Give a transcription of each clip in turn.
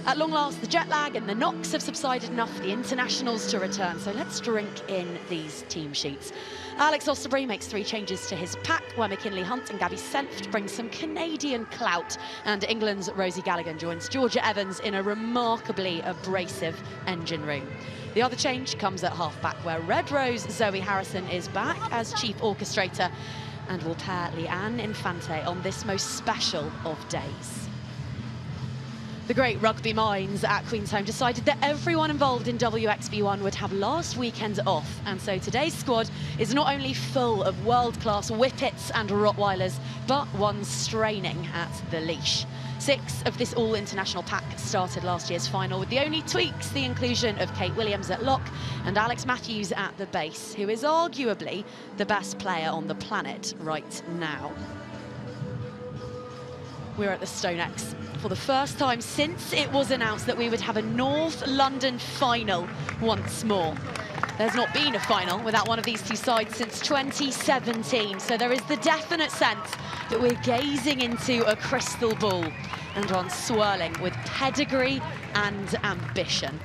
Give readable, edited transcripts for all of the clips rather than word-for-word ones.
At long last, the jet lag and the knocks have subsided enough for the internationals to return. So let's drink in these team sheets. Alex Osterbury makes 3 changes to his pack, where McKinley Hunt and Gabby Senft bring some Canadian clout. And England's Rosie Gallagher joins Georgia Evans in a remarkably abrasive engine room. The other change comes at half-back, where Red Rose Zoe Harrison is back as chief orchestrator and will pair Leanne Infante on this most special of days. The great rugby minds at Queensholme decided that everyone involved in WXV1 would have last weekend off. And so today's squad is not only full of world-class whippets and Rottweilers, but one straining at the leash. 6 of this all-international pack started last year's final, with the only tweaks the inclusion of Kate Williams at lock and Alex Matthews at the base, who is arguably the best player on the planet right now. We're at the StoneX for the first time since it was announced that we would have a North London final once more. There's not been a final without one of these two sides since 2017, so there is the definite sense that we're gazing into a crystal ball and one swirling with pedigree and ambition.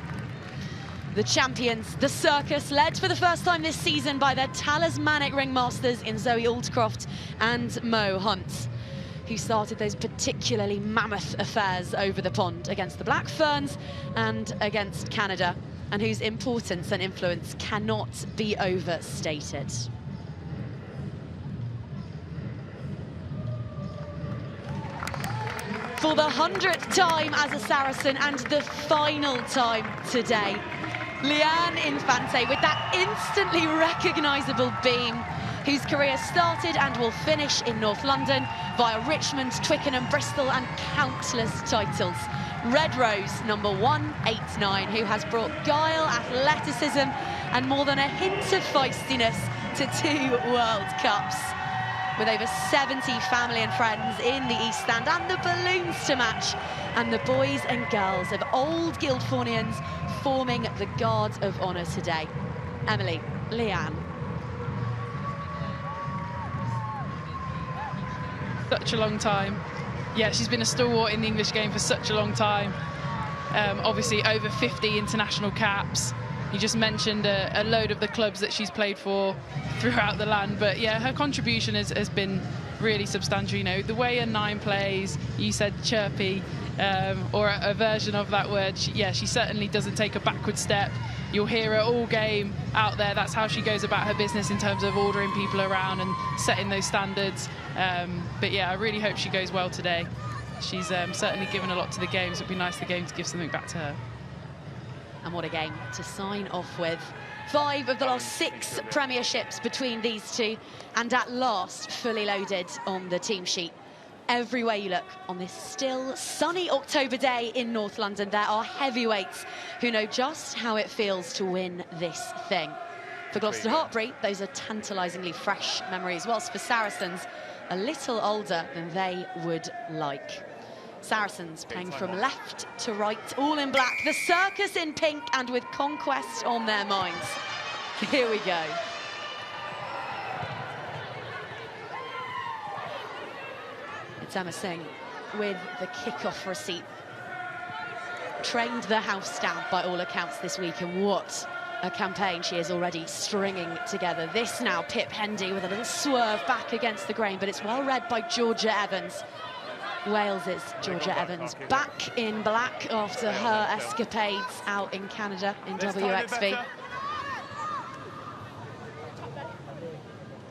The champions, the Circus, led for the first time this season by their talismanic ringmasters in Zoe Aldcroft and Mo Hunt, who started those particularly mammoth affairs over the pond against the Black Ferns and against Canada, and whose importance and influence cannot be overstated. For the 100th time as a Saracen and the final time today, Leanne Infante with that instantly recognisable beam, whose career started and will finish in North London via Richmond, Twickenham, Bristol and countless titles. Red Rose, number 189, who has brought guile, athleticism and more than a hint of feistiness to 2 World Cups. With over 70 family and friends in the East Stand and the balloons to match, and the boys and girls of Old Guildfornians forming the Guard of Honour today. Emily, Leanne. Such a long time. Yeah, she's been a stalwart in the English game for such a long time. Obviously over 50 international caps. You just mentioned a load of the clubs that she's played for throughout the land, but yeah, her contribution has been really substantial. You know, the way a 9 plays, you said chirpy, or a version of that word. She certainly doesn't take a backward step. You'll hear her all game out there. That's how she goes about her business in terms of ordering people around and setting those standards. But yeah, I really hope she goes well today. She's certainly given a lot to the game, so it'd be nice the game to give something back to her. And what a game to sign off with. 5 of the last 6 premierships between these two, and at last fully loaded on the team sheet. Every way you look on this still sunny October day in North London, there are heavyweights who know just how it feels to win this thing. For Gloucester-Hartpury, those are tantalisingly fresh memories, whilst for Saracens, a little older than they would like. Saracens playing from left to right, all in black. The Circus in pink and with conquest on their minds. Here we go. It's Emma Singh with the kickoff receipt. Trained the house down by all accounts this week, and what a campaign she is already stringing together. This now Pip Hendy with a little swerve back against the grain, but it's well read by Georgia Evans. Wales's Georgia Evans back in black after her escapades out in Canada in WXV.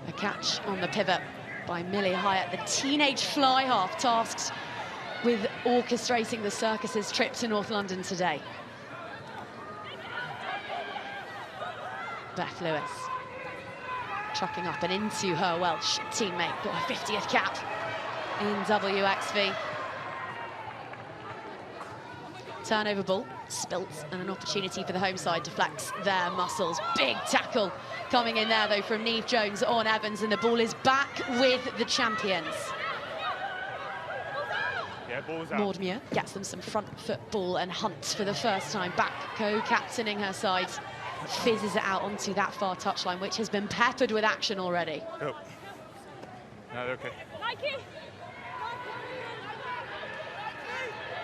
A catch on the pivot by Millie Hyatt, the teenage fly half tasked with orchestrating the Circus's trip to North London today. Beth Lewis chucking up and into her Welsh teammate, got her 50th cap in WXV. Turnover ball, spilt, and an opportunity for the home side to flex their muscles. Big tackle coming in there, though, from Niamh Jones on Evans, and the ball is back with the champions. Yeah, Maudmuir gets them some front foot ball, and Hunt for the first time back co-captaining her side. Fizzes it out onto that far touchline, which has been peppered with action already. Oh. No, they're okay.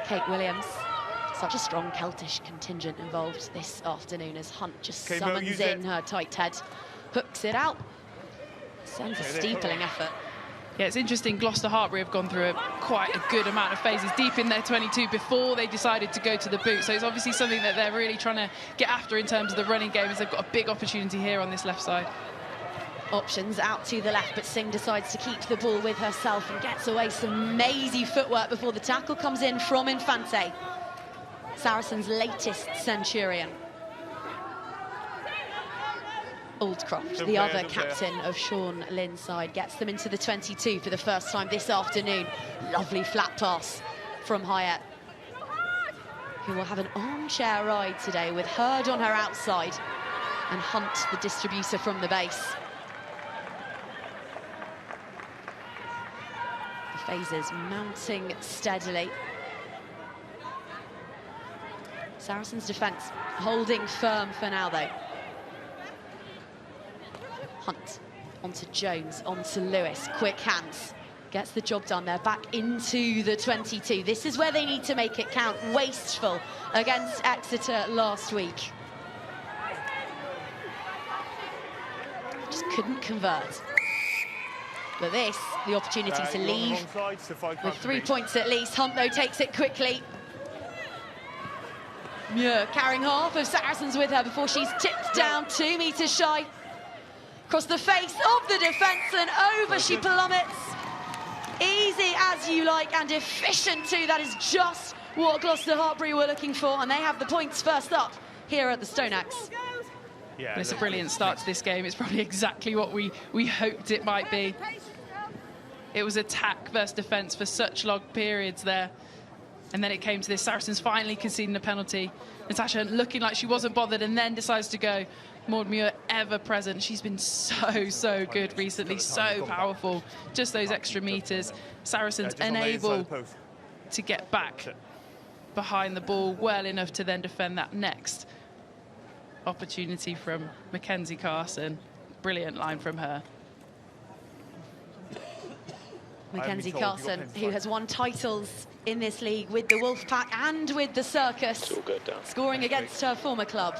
Kate Williams Such a strong Celtish contingent involved this afternoon as Hunt just Okay, summons in her tight head, hooks it out, sends a steepling effort. Yeah, it's interesting, Gloucester-Hartpury have gone through quite a good amount of phases deep in their 22 before they decided to go to the boot. So it's obviously something that they're really trying to get after in terms of the running game, as they've got a big opportunity here on this left side. Options out to the left, but Singh decides to keep the ball with herself and gets away some mazy footwork before the tackle comes in from Infante, Saracens' latest Centurion. Aldcroft, the other captain of Sean Lynn's side, gets them into the 22 for the first time this afternoon. Lovely flat pass from Hayat, who will have an armchair ride today with Hurd on her outside and Hunt, the distributor from the base. The phases mounting steadily. Saracens' defence holding firm for now, though. Hunt onto Jones, onto Lewis, quick hands, gets the job done. They're back into the 22. This is where they need to make it count. Wasteful against Exeter last week. Just couldn't convert. But this, the opportunity to leave with 3 points at least. Hunt, though, takes it quickly. Muir carrying half of Saracens with her before she's tipped down 2 metres shy. Across the face of the defence and over she plummets. Easy as you like and efficient too. That is just what Gloucester-Hartpury were looking for, and they have the points first up here at the Stone Axe. Yeah, but it's a brilliant start to this game. It's probably exactly what we hoped it might be. It was attack versus defence for such long periods there. And then it came to this, Saracens finally conceding a penalty. Natasha looking like she wasn't bothered and then decides to go. Maud Muir ever present. She's been so good recently, so powerful. Just those extra metres. Saracens unable to get back behind the ball well enough to then defend that next opportunity from Mackenzie Carson. Brilliant line from her. Mackenzie Carson, who has won titles in this league with the Wolfpack and with the Circus, scoring against her former club.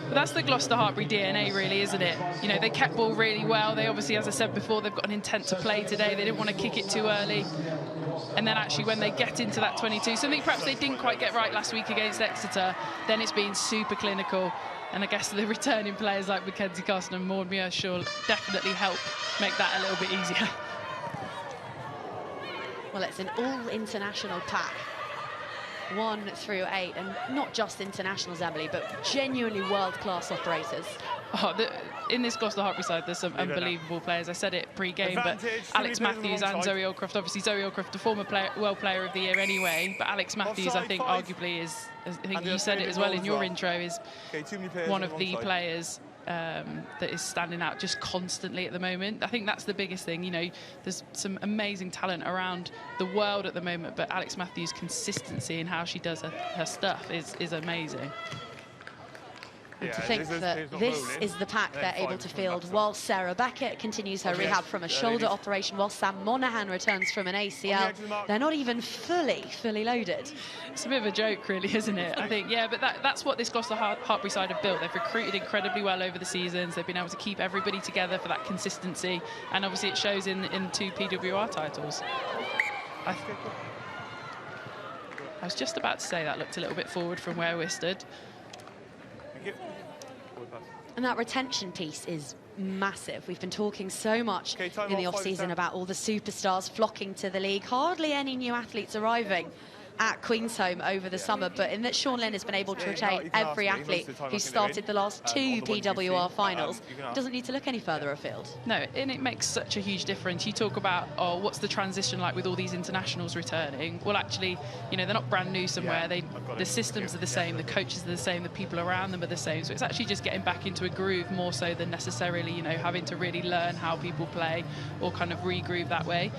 But that's the Gloucester-Hartpury DNA, really, isn't it? You know, they kept ball really well. They obviously, as I said before, they've got an intent to play today. They didn't want to kick it too early. And then actually when they get into that 22, something perhaps they didn't quite get right last week against Exeter, then it's been super clinical. And I guess the returning players like Mackenzie Carson and Maud Muir should definitely help make that a little bit easier. Well, it's an all-international pack, 1 through 8, and not just internationals, Emily, but genuinely world-class operators. Oh, in this Gloucester-Hartpury side, there's some unbelievable players. I said it pre-game, but Alex Matthews and Zoe Aldcroft, obviously Zoe Aldcroft, a former World Player of the Year anyway, but Alex Matthews, I think, arguably is, I think you said it as well in your intro, is one of the players that is standing out just constantly at the moment. I think that's the biggest thing. You know, there's some amazing talent around the world at the moment, but Alex Matthews' consistency in how she does her stuff is amazing. And to think that this is the pack they're able to field while Sarah Beckett continues her rehab from a shoulder operation, while Sam Monaghan returns from an ACL. They're not even fully loaded. It's a bit of a joke, really, isn't it? I think, yeah, but that's what this Gloucester-Hartpury side have built. They've recruited incredibly well over the seasons. They've been able to keep everybody together for that consistency, and obviously it shows in 2 PWR titles. I was just about to say that looked a little bit forward from where we're stood. And that retention piece is massive. We've been talking so much in the off-season about all the superstars flocking to the league. Hardly any new athletes arriving at Queensholme over the summer, but in that Sean Lynn has been able to retain every athlete who started the last 2 PWR finals. Doesn't need to look any further afield. No, and it makes such a huge difference. You talk about, oh, what's the transition like with all these internationals returning? Well, actually, you know, they're not brand new somewhere. The systems are the same, the coaches are the same, the people around them are the same. So it's actually just getting back into a groove more so than necessarily, you know, having to really learn how people play or kind of regroove that way.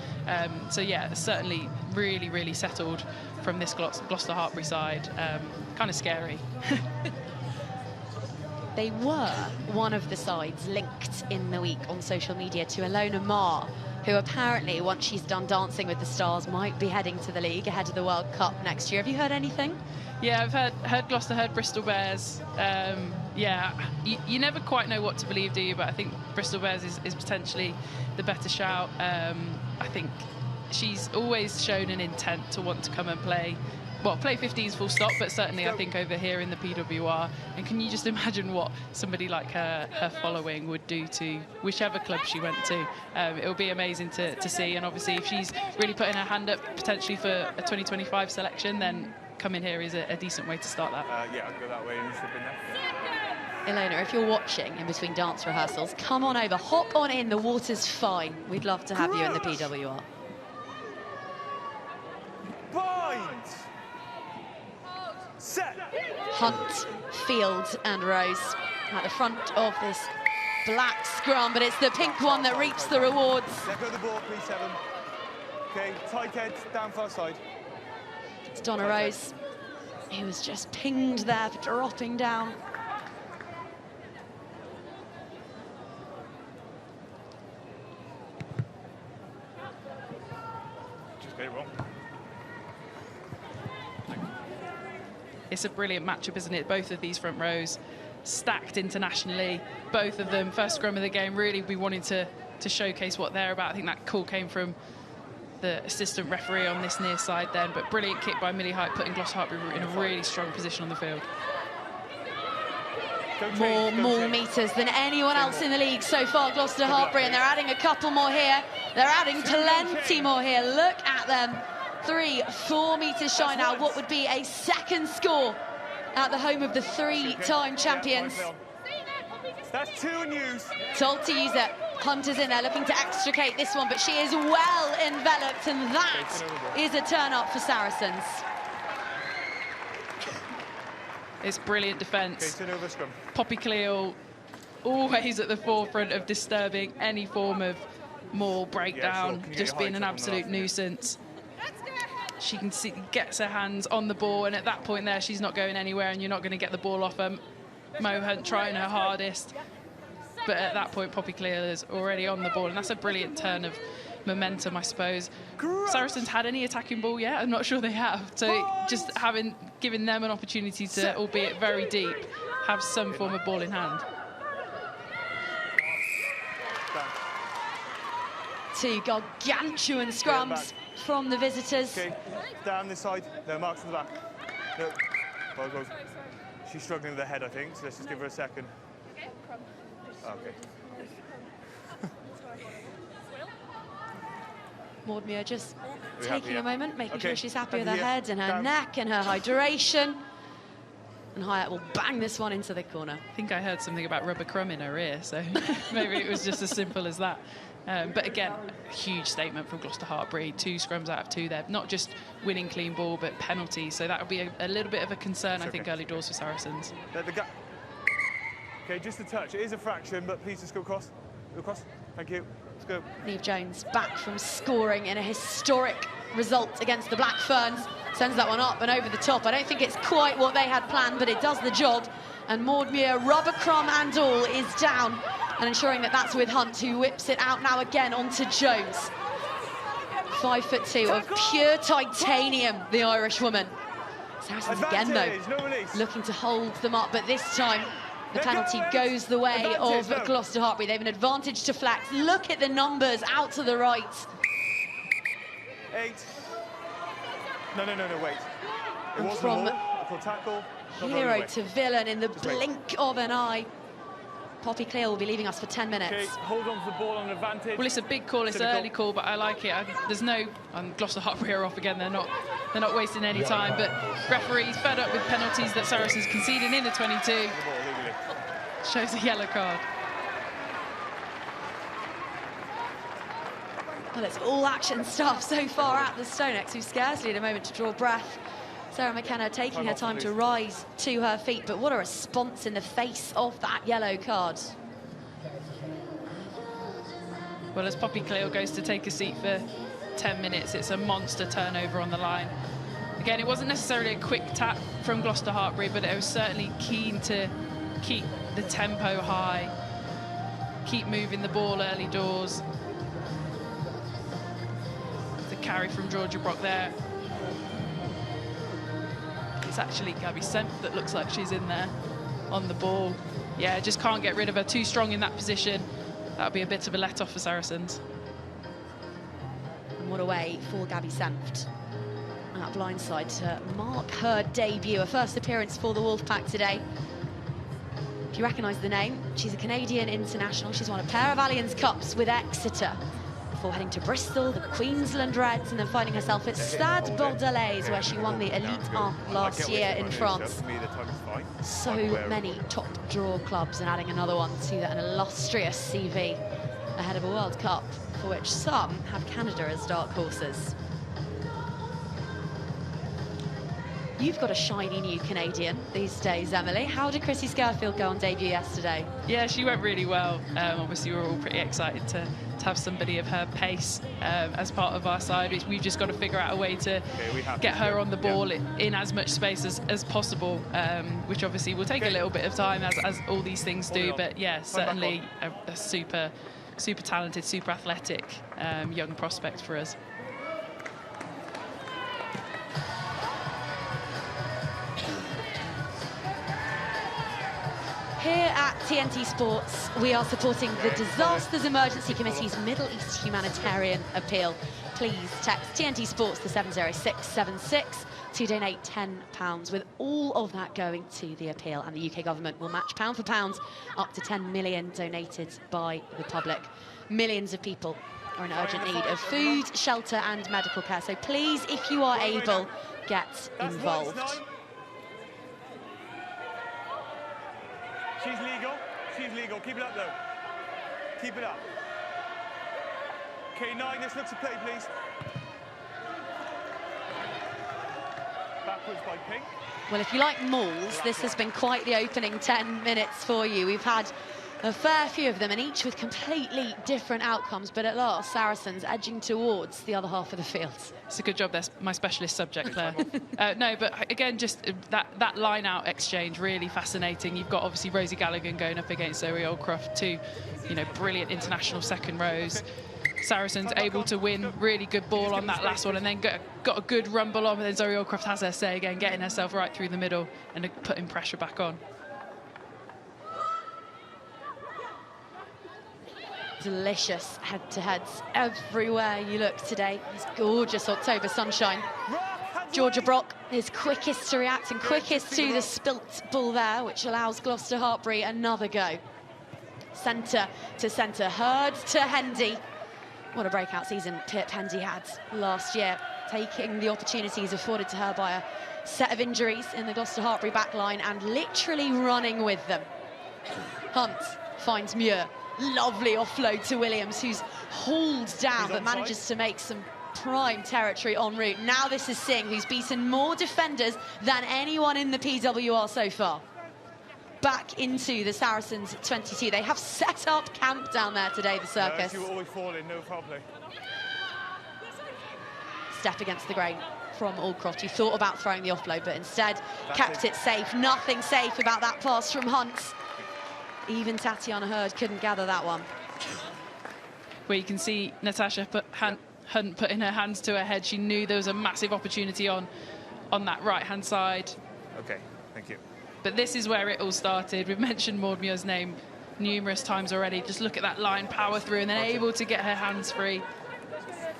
So yeah, certainly really settled from this Gloucester-Hartpury side. Kind of scary. They were one of the sides linked in the week on social media to Ilona Marr who apparently, once she's done Dancing with the Stars, might be heading to the league ahead of the World Cup next year. Have you heard anything? Yeah, I've heard Gloucester, heard Bristol Bears. Yeah, you never quite know what to believe, do you? But I think Bristol Bears is potentially the better shout. I think she's always shown an intent to want to come and play 15s full stop, but certainly I think over here in the PWR. And can you just imagine what somebody like her following would do to whichever club she went to? It will be amazing to see. And obviously, if she's really putting her hand up potentially for a 2025 selection, then coming here is a decent way to start that. Yeah, I'll go that way and you should have been there. Ilona, if you're watching in between dance rehearsals, come on over, hop on in, the water's fine. We'd love to have you in the PWR. Bind! Set! Hunt, Field and Rose at the front of this black scrum, but it's the pink one that reaps the rewards. Let go of the ball, please, 7. Okay, tight head, down far side. It's Donna Rose, who was just pinged there for dropping down. Just get it wrong. It's a brilliant matchup, isn't it? Both of these front rows stacked internationally. Both of them, first scrum of the game, really be wanting to showcase what they're about. I think that call came from the assistant referee on this near side then, but brilliant kick by Millie Height, putting Gloucester-Hartpury in a really strong position on the field. More meters than anyone else in the league so far, Gloucester-Hartpury, and they're adding a couple more here. They're adding plenty more here. Look at them. 3-4 meters shy now. What would be a second score at the home of the 3-time champions. That's 2 and use. Told to use it. Hunter's in there looking to extricate this one, but she is well enveloped, and that is a turn up for Saracens. It's brilliant defence. Okay, turn over scrum. Poppy Cleal always at the forefront of disturbing any form of maul breakdown, just being an absolute nuisance. She can see, gets her hands on the ball, and at that point there, she's not going anywhere, and you're not going to get the ball off her. Mo Hunt trying her hardest, but at that point, Poppy Cleal is already on the ball, and that's a brilliant turn of momentum, I suppose. Saracens had any attacking ball yet? I'm not sure they have. So just given them an opportunity to, albeit very deep, have some form of ball in hand. 2 gargantuan scrums from the visitors. Okay, down this side. No, marks to the back. No. Well, goes. She's struggling with her head, I think, so let's just give her a second. Okay. Maudmere just taking a moment, making sure she's happy with her here. head and her neck and her hydration. And Hyatt will bang this one into the corner. I think I heard something about rubber crumb in her ear, so maybe it was just as simple as that. But again, a huge statement from Gloucester-Hartpury. 2 scrums out of 2 there. Not just winning clean ball, but penalties. So that would be a little bit of a concern, I think, early doors for Saracens. Okay, just a touch. It is a fraction, but please just go across. Go across. Thank you. Let's go. Neve Jones back from scoring in a historic result against the Black Ferns. Sends that one up and over the top. I don't think it's quite what they had planned, but it does the job. And Maudmere, rubber crumb and all, is down. And ensuring that that's with Hunt, who whips it out now again onto Jones. 5'2" of pure titanium, the Irish woman. Saracens again, though, looking to hold them up, but this time the penalty goes the way of Gloucester-Hartpury. They have an advantage to flex. Look at the numbers out to the right. 8. No, wait. It wasn't from a tackle. Hero to villain in the blink of an eye. Poppy Cleal will be leaving us for 10 minutes. Okay, hold on to the ball on advantage. Well, it's a big call, it's an early call, but I like it. There's no... Gloucester-Hartpury are off again. They're not wasting any time, but referees fed up with penalties that Saracens conceding in the 22. Shows a yellow card. Well, it's all action stuff so far at the Stonex, who scarcely had a moment to draw breath. Sarah McKenna taking her time to rise to her feet, but what a response in the face of that yellow card. Well, as Poppy Cleal goes to take a seat for 10 minutes, it's a monster turnover on the line. Again, it wasn't necessarily a quick tap from Gloucester-Hartpury, but it was certainly keen to keep the tempo high, keep moving the ball early doors. carry from Georgia Brock there. It's actually Gabby Senft that looks like she's in there on the ball. Yeah, just can't get rid of her. Too strong in that position. That'll be a bit of a let-off for Saracens. And what a way for Gabby Senft at blindside to mark her debut, her first appearance for the Wolfpack today. If you recognise the name, she's a Canadian international. She's won a pair of Allianz Cups with Exeter before heading to Bristol, the Queensland Reds, and then finding herself at Stade Bordelais, where she won the Elite 1 last year in France. So many top draw clubs, and adding another one to an illustrious CV ahead of a World Cup, for which some have Canada as dark horses. You've got a shiny new Canadian these days, Emily. How did Chrissy Scurfield go on debut yesterday? Yeah, she went really well. Obviously, we were all pretty excited to have somebody of her pace as part of our side. We've just got to figure out a way to get her on the ball in as much space as possible, which obviously will take a little bit of time, as all these things do. But yeah, certainly a super talented, super athletic young prospect for us. Here at TNT Sports, we are supporting the Disasters Emergency Committee's Middle East Humanitarian Appeal. Please text TNT Sports to 70676 to donate £10, with all of that going to the appeal, and the UK government will match pound for pound up to 10 million donated by the public. Millions of people are in urgent need of food, shelter and medical care, so please, if you are able, get involved. She's legal. She's legal. Keep it up, though. Keep it up. K9, this looks a play, please. Backwards by Pink. Well, if you like mauls, this has been quite the opening 10 minutes for you. We've had a fair few of them, and each with completely different outcomes, but at last, Saracens edging towards the other half of the field. It's a good job. That's my specialist subject, Claire. No, but again, just that line-out exchange, really fascinating. You've got obviously Rosie Gallagher going up against Zoe Oldcroft, two, brilliant international second rows. Saracens able to win, really good ball on that last one, and then got a good rumble on, and then Zoe Oldcroft has her say again, getting herself right through the middle and putting pressure back on. Delicious head-to-heads everywhere you look today. It's gorgeous October sunshine. Georgia Brock is quickest to react and quickest to the spilt ball there, which allows Gloucester-Hartpury another go. Centre to centre, Hurd to Hendy. What a breakout season Pip Hendy had last year, taking the opportunities afforded to her by a set of injuries in the Gloucester-Hartpury backline and literally running with them. Hunt finds Muir. Lovely offload to Williams, who's hauled down but manages to make some prime territory en route. Now this is Singh, who's beaten more defenders than anyone in the PWR so far. Back into the Saracens 22. They have set up camp down there today, the Circus. You will always fall in, no foul play. Step against the grain from Aldcroft, who thought about throwing the offload, but instead kept it safe. Nothing safe about that pass from Hunt. Even Tatiana Hurd couldn't gather that one. Where you can see Natasha Hunt putting her hands to her head. She knew there was a massive opportunity on that right-hand side. OK, thank you. But this is where it all started. We've mentioned Maud Muir's name numerous times already. Just look at that line, power through, and then able to get her hands free.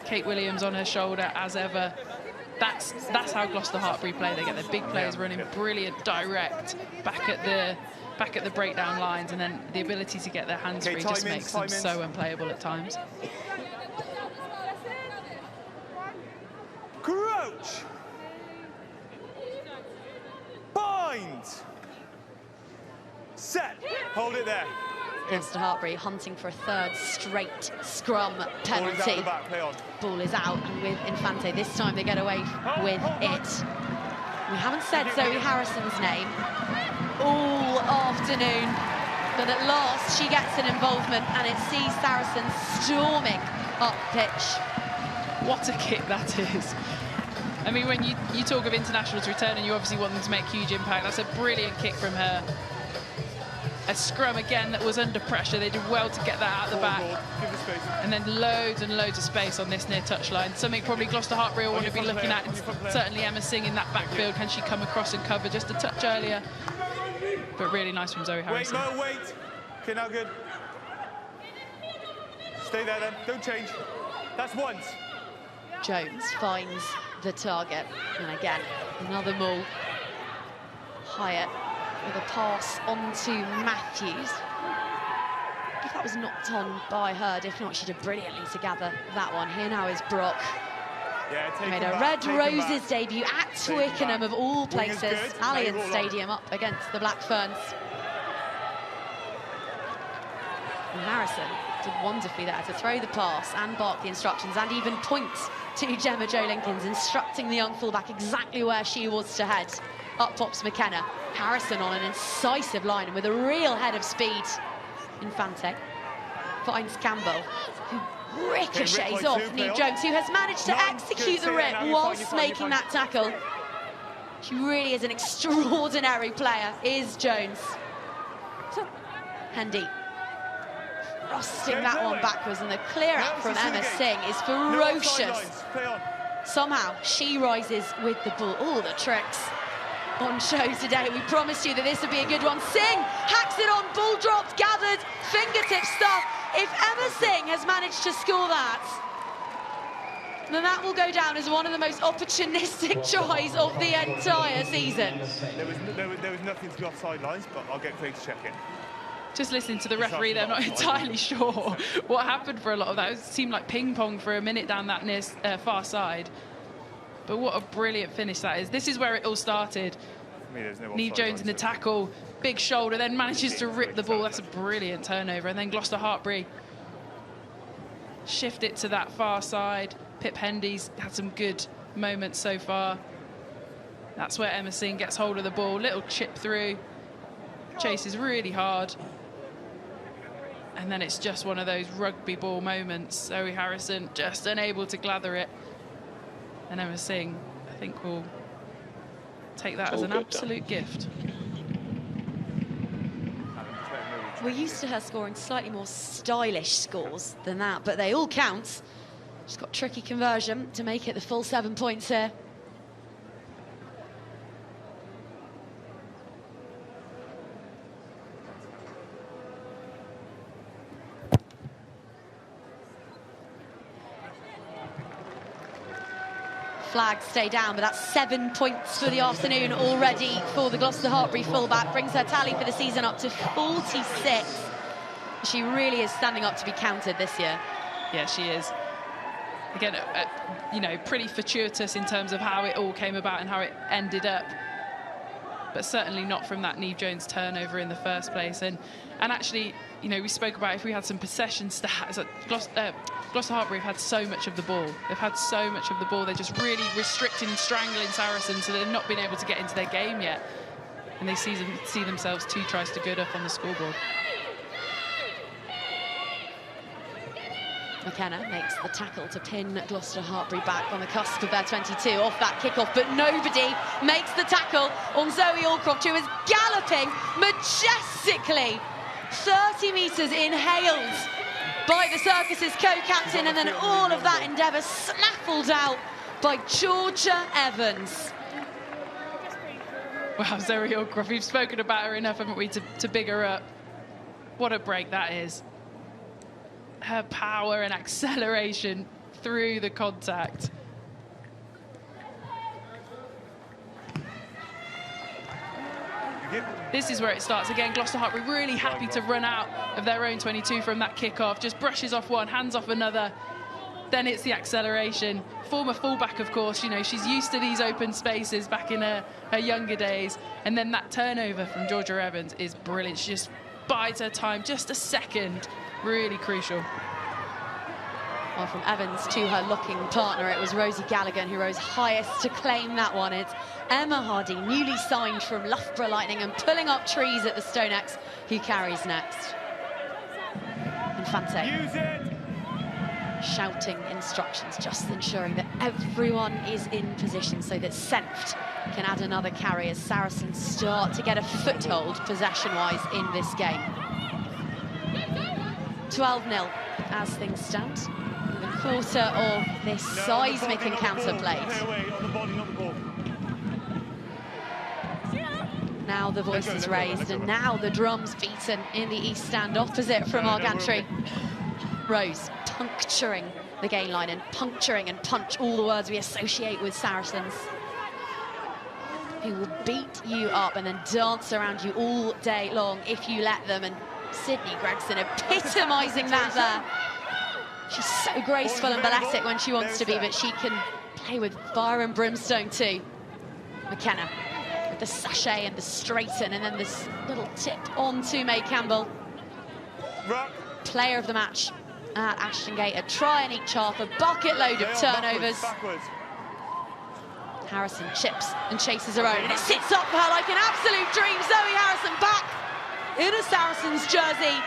Kate Williams on her shoulder, as ever. That's how Gloucester-Hartpury play. They get their big players running brilliant, direct, back at the breakdown lines, and then the ability to get their hands free just makes them so unplayable at times. Crouch! Bind! Set! Hold it there. Gloucester-Hartpury hunting for a third straight scrum penalty. Back, play on. Ball is out, and with Infante, this time they get away with it. We haven't said Zoe Harrison's name all afternoon, but at last she gets an involvement, and it sees Saracens storming up pitch. What a kick that is. I mean, when you talk of internationals returning, you obviously want them to make huge impact. That's a brilliant kick from her. a scrum again that was under pressure. They did well to get that out the back. Give the space. And then loads and loads of space on this near touchline. Something probably Gloucester-Hartpury will want to be looking at. Certainly Emma Singh in that backfield. Can she come across and cover just a touch earlier? But really nice from Zoe Harrison. Wait, no, wait. Okay, now good. Stay there then, don't change. That's once. Jones finds the target. And again, another maul. Hyatt with a pass onto Matthews. If that was knocked on by Hurd, if not, she did brilliantly to gather that one. Here now is Brock. Yeah, Made a Red Roses debut at Twickenham of all places. Allianz Stadium up against the Black Ferns. And Harrison did wonderfully there to throw the pass and bark the instructions and even point to Gemma Jo Lincolns, instructing the young fullback exactly where she was to head. Up pops McKenna. Harrison on an incisive line and with a real head of speed. Infante finds Campbell, who ricochets off Neve Jones, who has managed to execute the rip whilst making that tackle. She really is an extraordinary player, is Jones. Hendy thrusting that one backwards, and the clear out from Emma Singh is ferocious. Somehow she rises with the ball. All the tricks on show today. We promised you that this would be a good one. Singh hacks it on, ball dropped, gathered, fingertip stuff. If Emma Singh has managed to score that, then that will go down as one of the most opportunistic tries of the entire season. There was nothing to the offside lines, but I'll get Craig to check it. Just listening to the referee, they're not entirely sure what happened for a lot of that. It seemed like ping pong for a minute down that near far side. But what a brilliant finish that is. This is where it all started. Neve Jones in the tackle, big shoulder, then manages to rip the ball. That's a brilliant turnover. And then Gloucester-Hartpury shift it to that far side. Pip Hendy's had some good moments so far. That's where Emma Singh gets hold of the ball. Little chip through. Chases really hard. And then it's just one of those rugby ball moments. Zoe Harrison just unable to gather it. And Emma Singh, I think, will take that as an absolute gift. We're used to her scoring slightly more stylish scores than that, but they all count. She's got tricky conversion to make it the full 7 points here. Flags stay down, but that's 7 points for the afternoon already for the Gloucester-Hartpury fullback. Brings her tally for the season up to 46. She really is standing up to be counted this year. Yeah, she is. Again, you know, pretty fortuitous in terms of how it all came about and how it ended up. But certainly not from that Neve Jones turnover in the first place. And actually, you know, we spoke about if we had some possession stats. Gloucester-Hartpury have had so much of the ball. They've had so much of the ball. They're just really restricting and strangling Saracens, so they've not been able to get into their game yet. And they see themselves 2 tries to good up on the scoreboard. McKenna makes the tackle to pin Gloucester-Hartpury back on the cusp of their 22 off that kickoff, but nobody makes the tackle on Zoe Allcroft, who is galloping majestically 30 metres inhaled by the Circus's co-captain, and then all of that endeavour snaffled out by Georgia Evans. Wow, Zoe Allcroft, we've spoken about her enough, haven't we, to big her up. What a break that is. Her power and acceleration through the contact. This is where it starts again. Gloucester-Hartpury really happy to run out of their own 22 from that kickoff. Just brushes off one, hands off another. Then it's the acceleration. Former fullback, of course, you know, she's used to these open spaces back in her younger days. And then that turnover from Georgia Evans is brilliant. She just bides her time just a second. Really crucial. Well, from Evans to her locking partner, it was Rosie Gallagher who rose highest to claim that one. It's Emma Hardy, newly signed from Loughborough Lightning and pulling up trees at the Stonex, who carries next. Infante. Use it. shouting instructions, just ensuring that everyone is in position so that Senft can add another carry as Saracens start to get a foothold possession-wise in this game. 12-0 as things stand. The quarter of this seismic encounter played. Now the voice is raised, and now the drums beaten in the East Stand opposite from our gantry. Rose puncturing the gain line and puncturing and punch, all the words we associate with Saracens, who will beat you up and then dance around you all day long if you let them. And Sydney Gregson epitomising that there. She's so graceful and balletic when she wants to be, but she can play with fire and brimstone too. McKenna with the sachet and the straighten, and then this little tip on to May Campbell. Player of the match at Ashton Gate, a try in each half, a bucket load of turnovers. Harrison chips and chases her own, and it sits up for her like an absolute dream. Zoe Harrison back in a Saracens jersey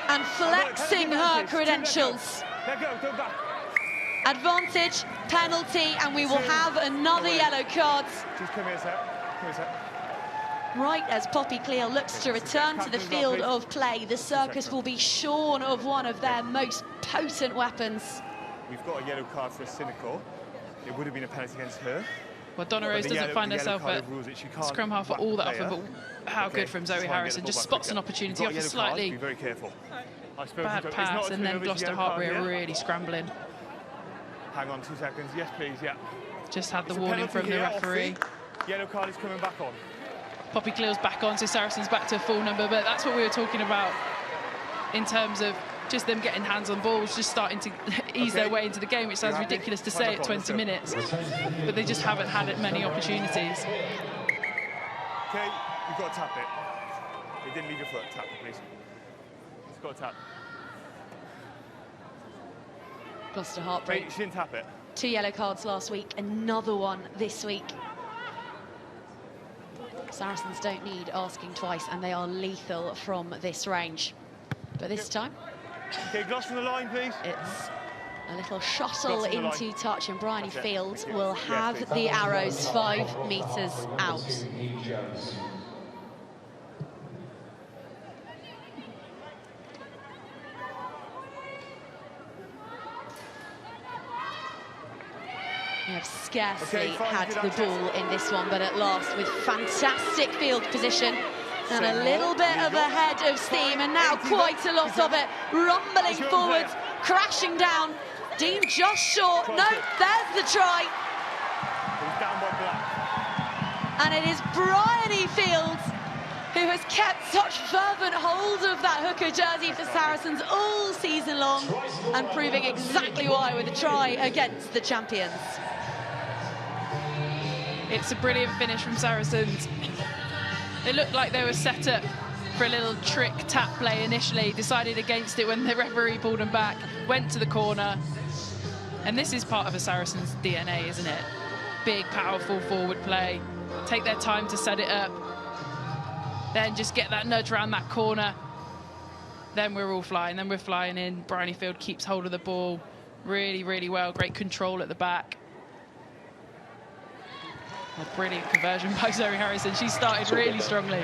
and flexing her credentials. Advantage, penalty, and we will have another yellow card. Just come here a sec. Come here a sec. Right as Poppy Clear looks to return to the field of play, the Circus will be shorn of one of their most potent weapons. We've got a yellow card for Cynical. It would have been a penalty against her. Well, Donna Rose doesn't find herself at scrum half for all that often, but how good from Zoe Harrison. Just spots an opportunity off a slightly bad pass, and then Gloucester-Hartpury are really scrambling. Hang on 2 seconds. Yes, please, yeah. Just had the warning from the referee. Yellow card is coming back on. Poppy Clear's back on, so Saracens back to a full number, but that's what we were talking about in terms of just them getting hands on balls, just starting to ease their way into the game, which sounds ridiculous to say at 20 minutes, but they just haven't had many opportunities. Okay, you've got to tap it. You didn't leave your foot. Tap it, please. You've got to tap. Gloucester-Hartpury. She didn't tap it. 2 yellow cards last week, another one this week. Saracens don't need asking twice, and they are lethal from this range. But this time, okay, Gloucester on the line, please. It's a little shuttle into touch, and Bryony Field will have the arrows 5 metres out. We have scarcely had the ball in this one, but at last, with fantastic field position and a little bit of a head of steam, and now quite a lot of it, rumbling forwards, crashing down. Dean just short. No, there's the try. And it is Bryony Field who has kept such fervent hold of that hooker jersey for Saracens all season long, and proving exactly why with a try against the champions. It's a brilliant finish from Saracens. It looked like they were set up for a little trick tap play initially, decided against it when the referee pulled them back, went to the corner. And this is part of a Saracens DNA, isn't it? Big, powerful forward play, take their time to set it up, then just get that nudge around that corner. Then we're all flying, then we're flying in. Bryony Field keeps hold of the ball really, really well. Great control at the back. A brilliant conversion by Zoe Harrison. She started really strongly.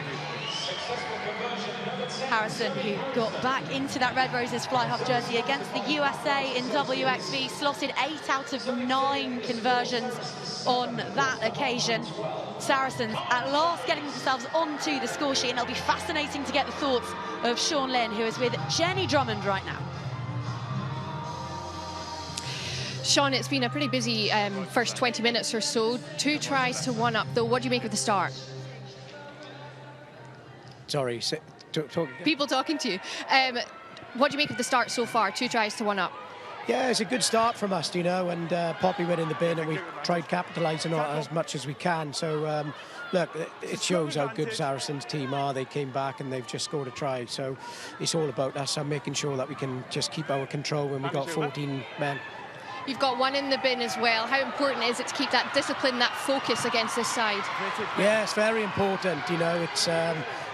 Harrison, who got back into that Red Roses fly half jersey against the USA in WXV, slotted 8 out of 9 conversions on that occasion. Saracens at last getting themselves onto the score sheet, and it'll be fascinating to get the thoughts of Sean Lynn, who is with Jenny Drummond right now. Sean, it's been a pretty busy first 20 minutes or so. 2 tries to 1 up, though. What do you make of the start? Sorry, people talking to you. What do you make of the start so far? 2 tries to 1 up. Yeah, it's a good start from us, you know, and Poppy went in the bin, and we tried capitalising on it as much as we can. So, look, it shows how good Saracens' team are. They came back and they've just scored a try. So it's all about us making sure that we can just keep our control when we've got 14 men. You've got one in the bin as well. How important is it to keep that discipline, that focus against this side? Yeah, it's very important. You know, it's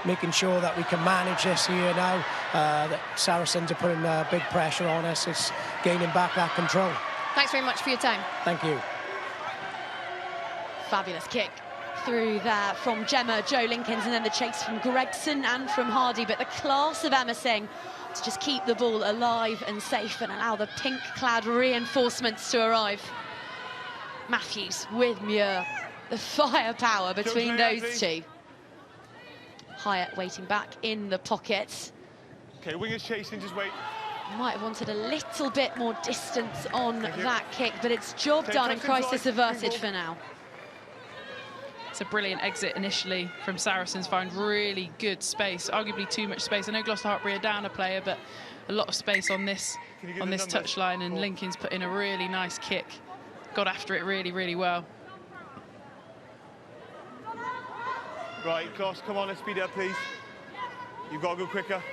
making sure that we can manage this here now. The Saracens are putting big pressure on us. It's gaining back that control. Thanks very much for your time. Thank you. Fabulous kick through there from Gemma, Joe Linkins, and then the chase from Gregson and from Hardy. But the class of Emma Singh to just keep the ball alive and safe and allow the pink-clad reinforcements to arrive. Matthews with Muir, the firepower between those two. Hyatt waiting back in the pocket. Okay, wingers chasing, just wait. Might have wanted a little bit more distance on that kick, but it's job done and crisis averted for now. It's a brilliant exit initially from Saracens, found really good space, arguably too much space. I know Gloucester-Hartpury are down a player, but a lot of space on this touchline, and Lincoln's put in a really nice kick. Got after it really, really well. Right, Goss, come on, let's speed it up, please. You've got to go quicker.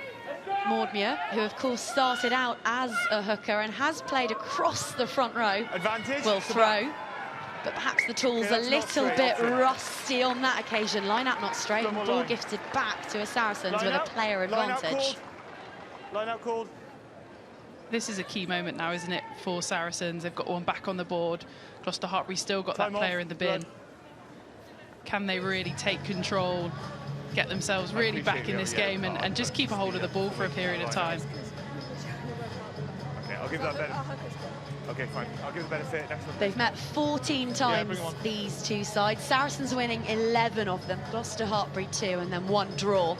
Maud Muir, who of course started out as a hooker and has played across the front row, Advantage. will throw. But perhaps the tool's a little bit rusty on that occasion. Line out not straight, and ball gifted back to a Saracens with a player advantage. Line out called. This is a key moment now, isn't it, for Saracens? They've got one back on the board. Gloucester-Hartpury still got that player in the bin. Can they really take control, get themselves really back in this game and just keep a hold of the ball for a period of time? Okay, I'll give that better. Okay, fine. I'll give the benefit next one. They've met 14 times, these two sides. Saracens winning 11 of them. Gloucester-Hartpury 2, and then 1 draw.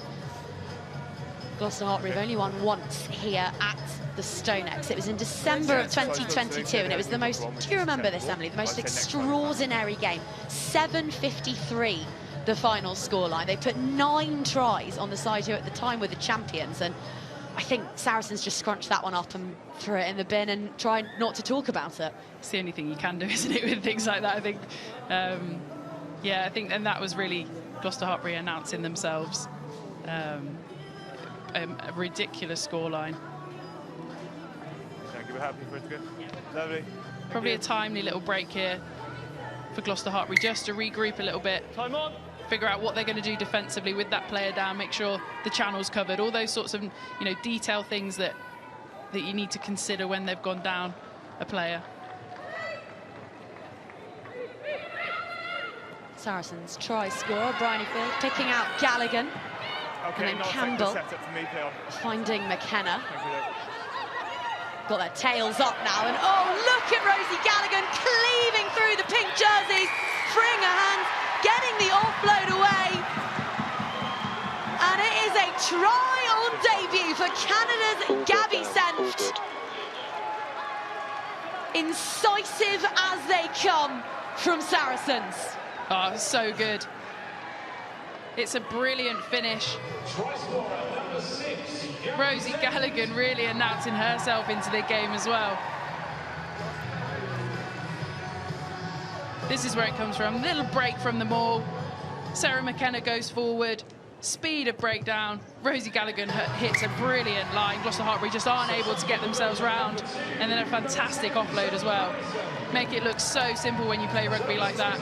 Gloucester-Hartpury have only won once here at the StoneX. It was in December of 2022, and it was the most, do you remember this, Emily? The most extraordinary game. 7:53, the final scoreline. They put 9 tries on the side who at the time were the champions, and I think Saracens just scrunched that one up and threw it in the bin and tried not to talk about it. It's the only thing you can do, isn't it, with things like that, I think. Yeah, I think, and that was really Gloucester-Hartpury announcing themselves. A ridiculous scoreline. Thank you, we're happy for it to go. Lovely. Probably a timely little break here for Gloucester-Hartpury, just to regroup a little bit. Time on. Figure out what they're going to do defensively with that player down, make sure the channel's covered, all those sorts of, you know, detail things that you need to consider when they've gone down a player. Saracens try scorer, Bryony Field picking out Galligan. Okay, and then Campbell finding McKenna. Got their tails up now, and oh, look at Rosie Galligan cleaving through the pink jerseys, freeing her hands, getting the offload away. And it is a try-on debut for Canada's Gabby Senft. Incisive as they come from Saracens. Oh, so good. It's a brilliant finish. Rosie Galligan really announcing herself into the game as well. This is where it comes from. Little break from the maul. Sarah McKenna goes forward. Speed of breakdown. Rosie Galligan hits a brilliant line. Gloucester-Hartpury just aren't able to get themselves round. And then a fantastic offload as well. Make it look so simple when you play rugby like that.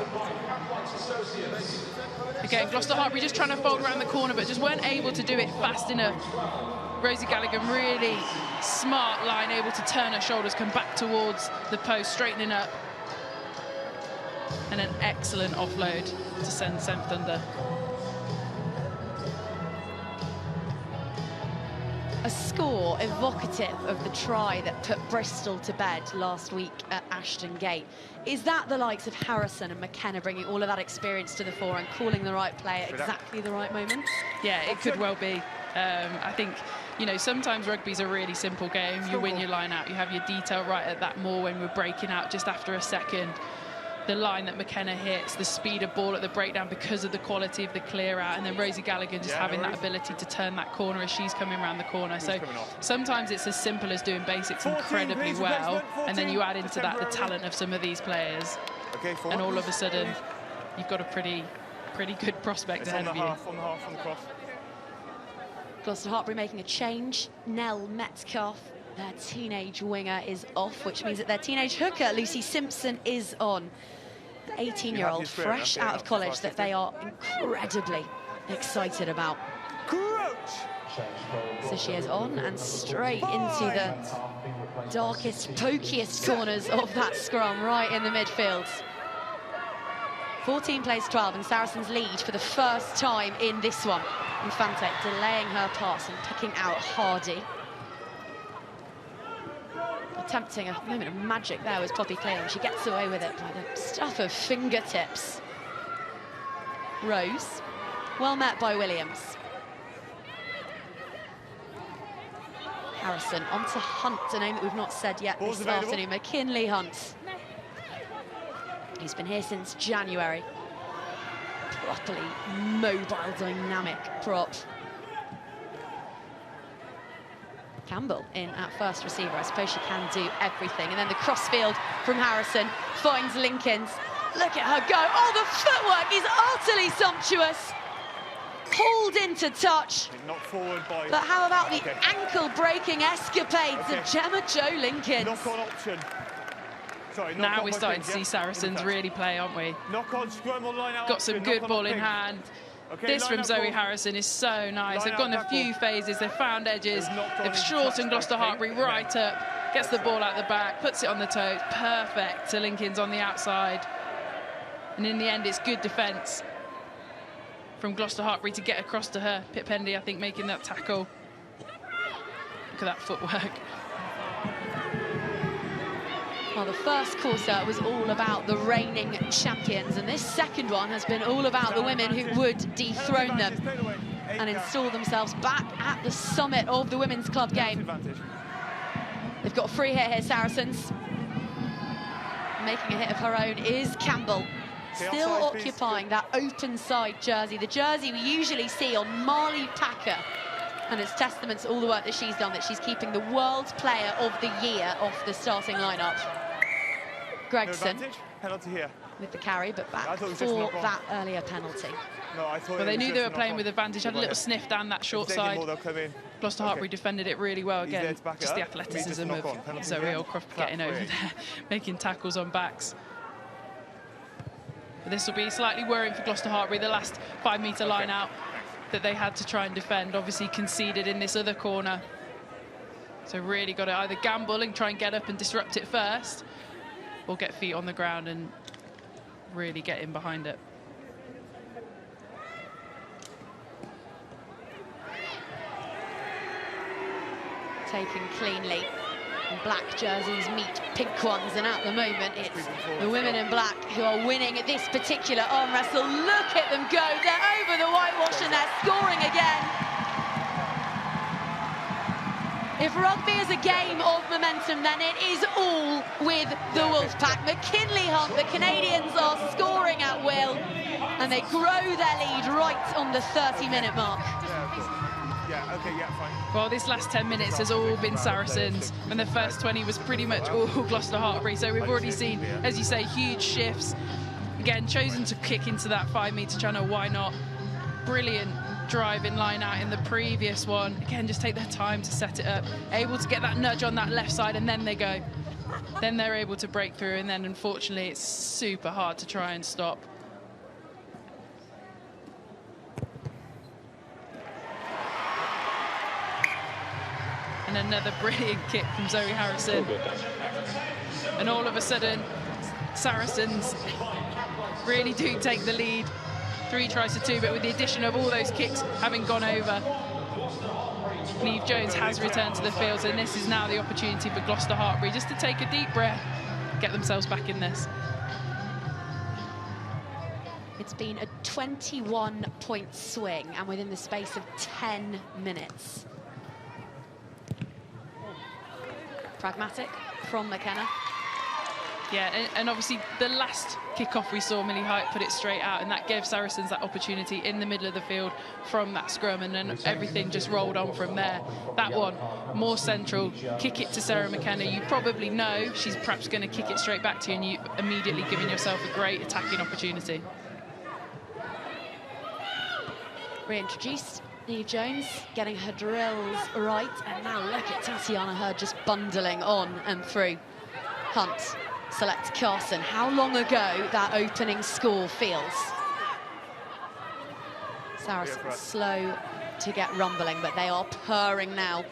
Again, Gloucester-Hartpury just trying to fold around the corner, but just weren't able to do it fast enough. Rosie Galligan, really smart line, able to turn her shoulders, come back towards the post, straightening up. And an excellent offload to send Senft under. A score evocative of the try that put Bristol to bed last week at Ashton Gate. Is that the likes of Harrison and McKenna bringing all of that experience to the fore and calling the right play at exactly the right moment? Yeah, it could well be. I think, you know, sometimes rugby's a really simple game. You win your line out, you have your detail right at that maul when we're breaking out just after a second. The line that McKenna hits, the speed of ball at the breakdown because of the quality of the clear out, and then Rosie Galligan just having that ability to turn that corner as she's coming around the corner. So sometimes it's as simple as doing basics incredibly well, and then you add into that the talent of some of these players, and all of a sudden you've got a pretty good prospect ahead of you. On the half, on the cross. Gloucester-Hartpury making a change. Nell Metcalf their teenage winger is off, which means that their teenage hooker, Lucy Simpson, is on. The 18-year-old, fresh out of college, that they are incredibly excited about. So she is on and straight into the darkest, pokiest corners of that scrum, right in the midfield. 14 plays 12, and Saracens lead for the first time in this one. Infante delaying her pass and picking out Hardy. Attempting a moment of magic there was Poppy Clear, and she gets away with it by the stuff of fingertips. Rose, well met by Williams. Harrison onto Hunt, a name that we've not said yet this afternoon, McKinley Hunt. He's been here since January. Properly mobile, dynamic prop. Campbell in at first receiver. I suppose she can do everything. And then the crossfield from Harrison finds Linkins. Look at her go. Oh, the footwork is utterly sumptuous. Pulled into touch. Knocked forward by... But how about the ankle-breaking escapades of Gemma Jo Linkins? Knock-on option. Sorry, now we're starting to see Saracens really play, aren't we? Knock-on, scrum on line-out. Got some good ball in hand. This from Zoe Harrison is so nice. They've gone a few phases, they've found edges, they've shortened Gloucester-Hartpury right up, gets the ball out the back, puts it on the toes, perfect to Linkins on the outside. And in the end, it's good defence from Gloucester-Hartpury to get across to her. Pip Hendy, I think, making that tackle. Look at that footwork. Well, the first quarter was all about the reigning champions, and this second one has been all about the women who would dethrone them and install themselves back at the summit of the women's club game. They've got a free hit here, Saracens. Making a hit of her own is Campbell, still occupying that open side jersey, the jersey we usually see on Marley Packer. And it's testament to all the work that she's done, that she's keeping the World Player of the Year off the starting lineup. Gregson with the carry, but back for that earlier penalty. Well, they knew they were playing with advantage, had a little sniff down that short side. Gloucester-Hartpury defended it really well again. Just the athleticism of Zoe Allcroft getting over there, making tackles on backs. But this will be slightly worrying for Gloucester-Hartpury, the last 5-metre line out that they had to try and defend, obviously conceded in this other corner. So really got to either gamble and try and get up and disrupt it first, or get feet on the ground and really get in behind it. Taken cleanly. And black jerseys meet pink ones, and at the moment it's the women in black who are winning at this particular arm wrestle. Look at them go. They're over the whitewash and they're scoring again. If rugby is a game of momentum, then it is all with the Wolfpack. McKinley Hunt, the Canadians are scoring at will, and they grow their lead right on the 30-minute mark. Well, this last 10 minutes has all been Saracens, and the first 20 was pretty much all Gloucester-Hartpury. So we've already seen, as you say, huge shifts. Again, chosen to kick into that 5-metre channel, why not? Brilliant drive in line out in the previous one. Again, just take their time to set it up, able to get that nudge on that left side, and then they go. Then they're able to break through, and then unfortunately it's super hard to try and stop. And another brilliant kick from Zoe Harrison. And all of a sudden, Saracens really do take the lead. 3 tries to 2, but with the addition of all those kicks having gone over, Neve Jones has returned to the field, and this is now the opportunity for Gloucester-Hartpury just to take a deep breath, get themselves back in this. It's been a 21-point swing, and within the space of 10 minutes. Pragmatic from McKenna. Yeah, and obviously the last kickoff we saw, Millie Hyatt put it straight out, and that gave Saracens that opportunity in the middle of the field from that scrum, and then everything just rolled on from there. That one, more central, kick it to Sarah McKenna. You probably know she's perhaps going to kick it straight back to you, and you immediately giving yourself a great attacking opportunity. Reintroduced Eve Jones getting her drills right, and now look at Tatiana Hurd just bundling on and through. Hunt selects Carson. How long ago that opening score feels. Saracens slow to get rumbling, but they are purring now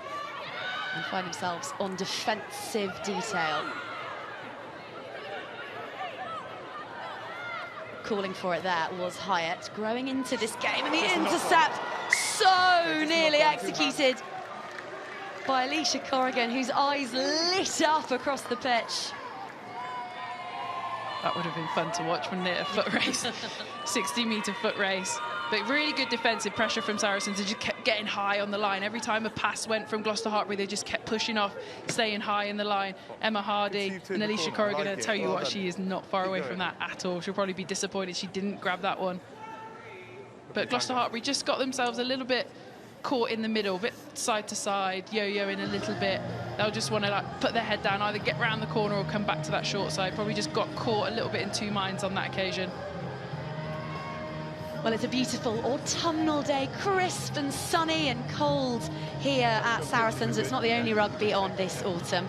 and find themselves on defensive detail. Calling for it there was Hyatt, growing into this game, and the intercept so nearly executed by Alicia Corrigan, whose eyes lit up across the pitch. That would have been fun to watch, wouldn't it? A foot race, 60-metre foot race. But really good defensive pressure from Saracens. They just kept getting high on the line. Every time a pass went from Gloucester-Hartpury, they just kept pushing off, staying high in the line. Emma Hardy and Alicia Corrigan, I tell you what, she is not far away from that at all. She'll probably be disappointed she didn't grab that one. But Gloucester-Hartpury just got themselves a little bit caught in the middle, a bit side to side, yo-yoing a little bit. They'll just want to like put their head down, either get round the corner or come back to that short side. Probably just got caught a little bit in two minds on that occasion. Well, it's a beautiful autumnal day, crisp and sunny and cold here at Saracens. It's not the only rugby on this autumn.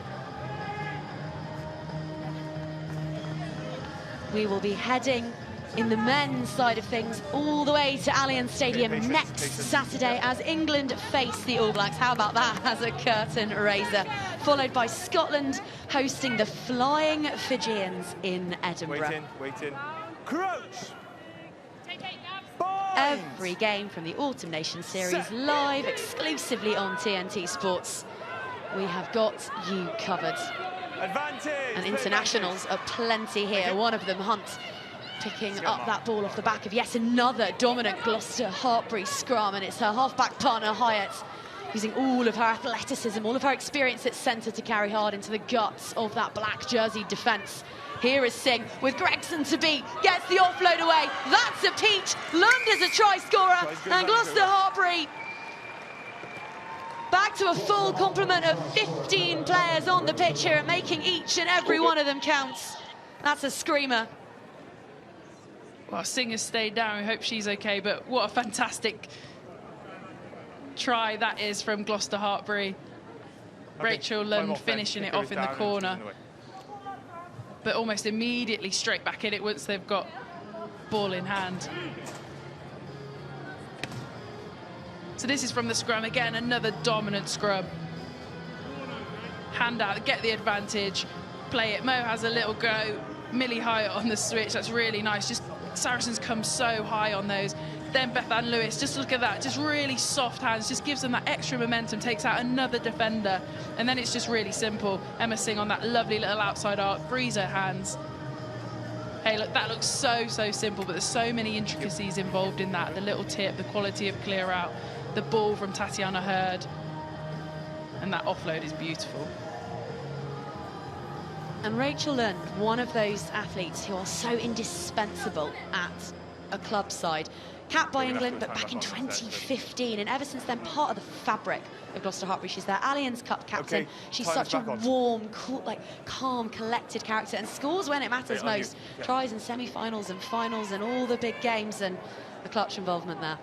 We will be heading in the men's side of things all the way to Allianz Stadium next Saturday as England face the All Blacks. How about that as a curtain raiser? Followed by Scotland hosting the Flying Fijians in Edinburgh. Wait in. Crouch! Every game from the Autumn Nations Series live exclusively on TNT Sports. We have got you covered. Advantage! And internationals are plenty here. One of them, Hunt, picking up that ball off the back of yet another dominant Gloucester-Hartpury scrum, and it's her half-back partner, Hyatt, using all of her athleticism, all of her experience at centre to carry hard into the guts of that black jersey defence. Here is Singh with Gregson to beat, gets the offload away. That's a peach. Lund is a try scorer, and Gloucester-Hartpury back to a full complement of 15 players on the pitch here and making each and every one of them count. That's a screamer. Well, Singh has stayed down. We hope she's okay, but what a fantastic try that is from Gloucester-Hartpury. Rachel Lund finishing it off in the corner, but almost immediately straight back in it once they've got ball in hand. So this is from the scrum again, another dominant scrum. Hand out, get the advantage, play it. Mo has a little go, Millie Hyatt on the switch, that's really nice. Just Saracens come so high on those. Then Beth Ann Lewis, just look at that, just really soft hands, just gives them that extra momentum, takes out another defender, and then it's just really simple. Emma Singh on that lovely little outside arc, frees her hands. Hey, look, that looks so simple, but there's so many intricacies involved in that. The little tip, the quality of clear out, the ball from Tatiana Hurd, and that offload is beautiful. And Rachel Lund, one of those athletes who are so indispensable at a club side. Capped by England, but back in 2015, and ever since then part of the fabric of Gloucester-Hartpury. She's their Allianz Cup captain. She's such a warm, cool, calm, collected character, and scores when it matters most. Tries in semi-finals and finals and all the big games, and a clutch involvement there.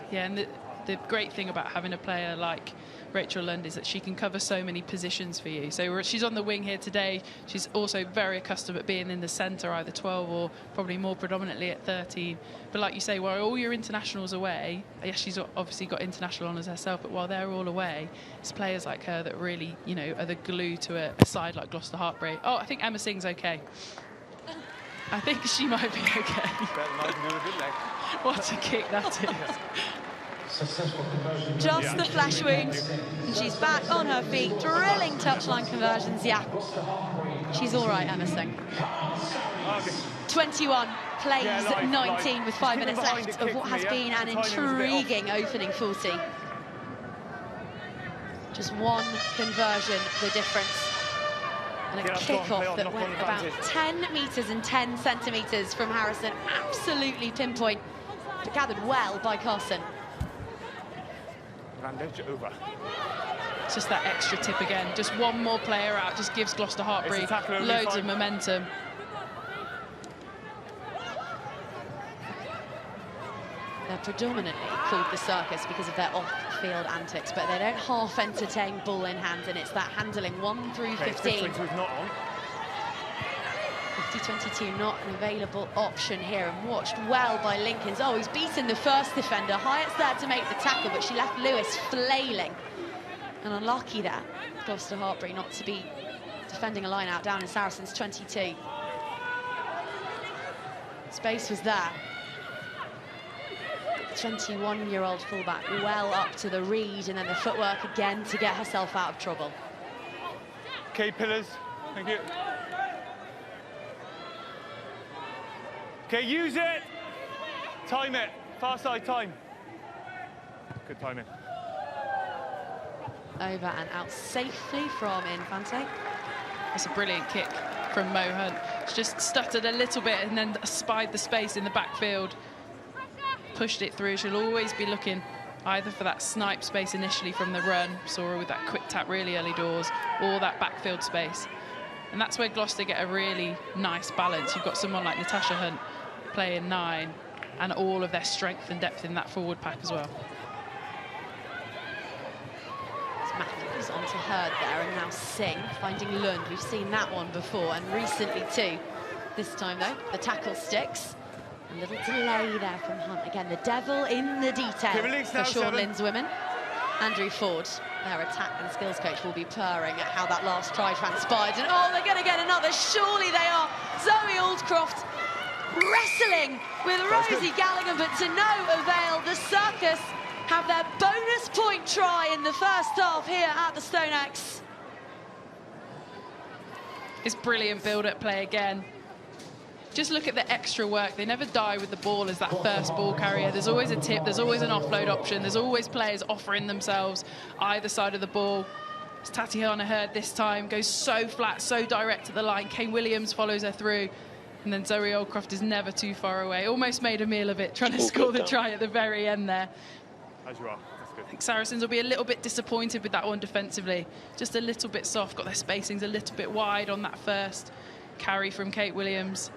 Yeah, and the great thing about having a player like Rachel Lund is that she can cover so many positions for you. So she's on the wing here today. She's also very accustomed at being in the centre, either 12 or probably more predominantly at 13. But like you say, while all your internationals away, yes, she's obviously got international honours herself, but while they're all away, it's players like her that really, you know, are the glue to a side like Gloucester-Hartpury. Oh, I think Emma Singh's okay. I think she might be okay. What a kick that is. Just the flesh wound, and she's back on her feet, drilling touchline conversions. Yeah, she's all right, Emma Singh. 21 plays 19 with 5 minutes left of what has been an intriguing opening 40. Just one conversion, the difference. And a kickoff that went about 10 metres and 10 centimetres from Harrison. Absolutely pinpoint, but gathered well by Carson. Over. It's just that extra tip again. Just one more player out, just gives Gloucester-Hartpury loads of momentum. They're predominantly called the Circus because of their off-field antics, but they don't half entertain ball in hand, and it's that handling 1 through 15. 50-22 not an available option here, and watched well by Lincoln's. Oh, he's beaten the first defender. Hyatt's there to make the tackle, but she left Lewis flailing. And unlucky there, Gloucester-Hartpury not to be defending a line out down in Saracens 22. Space was there. 21-year-old fullback well up to the read, and then the footwork again to get herself out of trouble. Okay, pillars. Thank you. Okay, use it. Time it. Far side time. Good timing. Over and out safely from Infante. That's a brilliant kick from Mo Hunt. She just stuttered a little bit and then spied the space in the backfield. Pushed it through. She'll always be looking either for that snipe space initially from the run, saw her with that quick tap really early doors, or that backfield space. And that's where Gloucester get a really nice balance. You've got someone like Natasha Hunt playing 9, and all of their strength and depth in that forward pack as well. Matthews onto Hurd there, and now Singh finding Lund. We've seen that one before, and recently too. This time though, the tackle sticks. A little delay there from Hunt. Again, the devil in the detail for Sean Lynn's women. Andrew Ford, their attack and skills coach, will be purring at how that last try transpired. And oh, they're going to get another. Surely they are. Zoe Aldcroft wrestling with Rosie Gallagher, but to no avail. The Circus have their bonus point try in the first half here at the Stone Axe. It's brilliant build-up play again. Just look at the extra work. They never die with the ball as that first ball carrier. There's always a tip, there's always an offload option, there's always players offering themselves either side of the ball. As Tatiana Hurd this time goes so flat, so direct at the line. Kay Williams follows her through. And then Zoe Aldcroft is never too far away. Almost made a meal of it, trying to score the try at the very end there. As you are, that's good. I think Saracens will be a little bit disappointed with that one defensively. Just a little bit soft, got their spacings a little bit wide on that first carry from Kate Williams.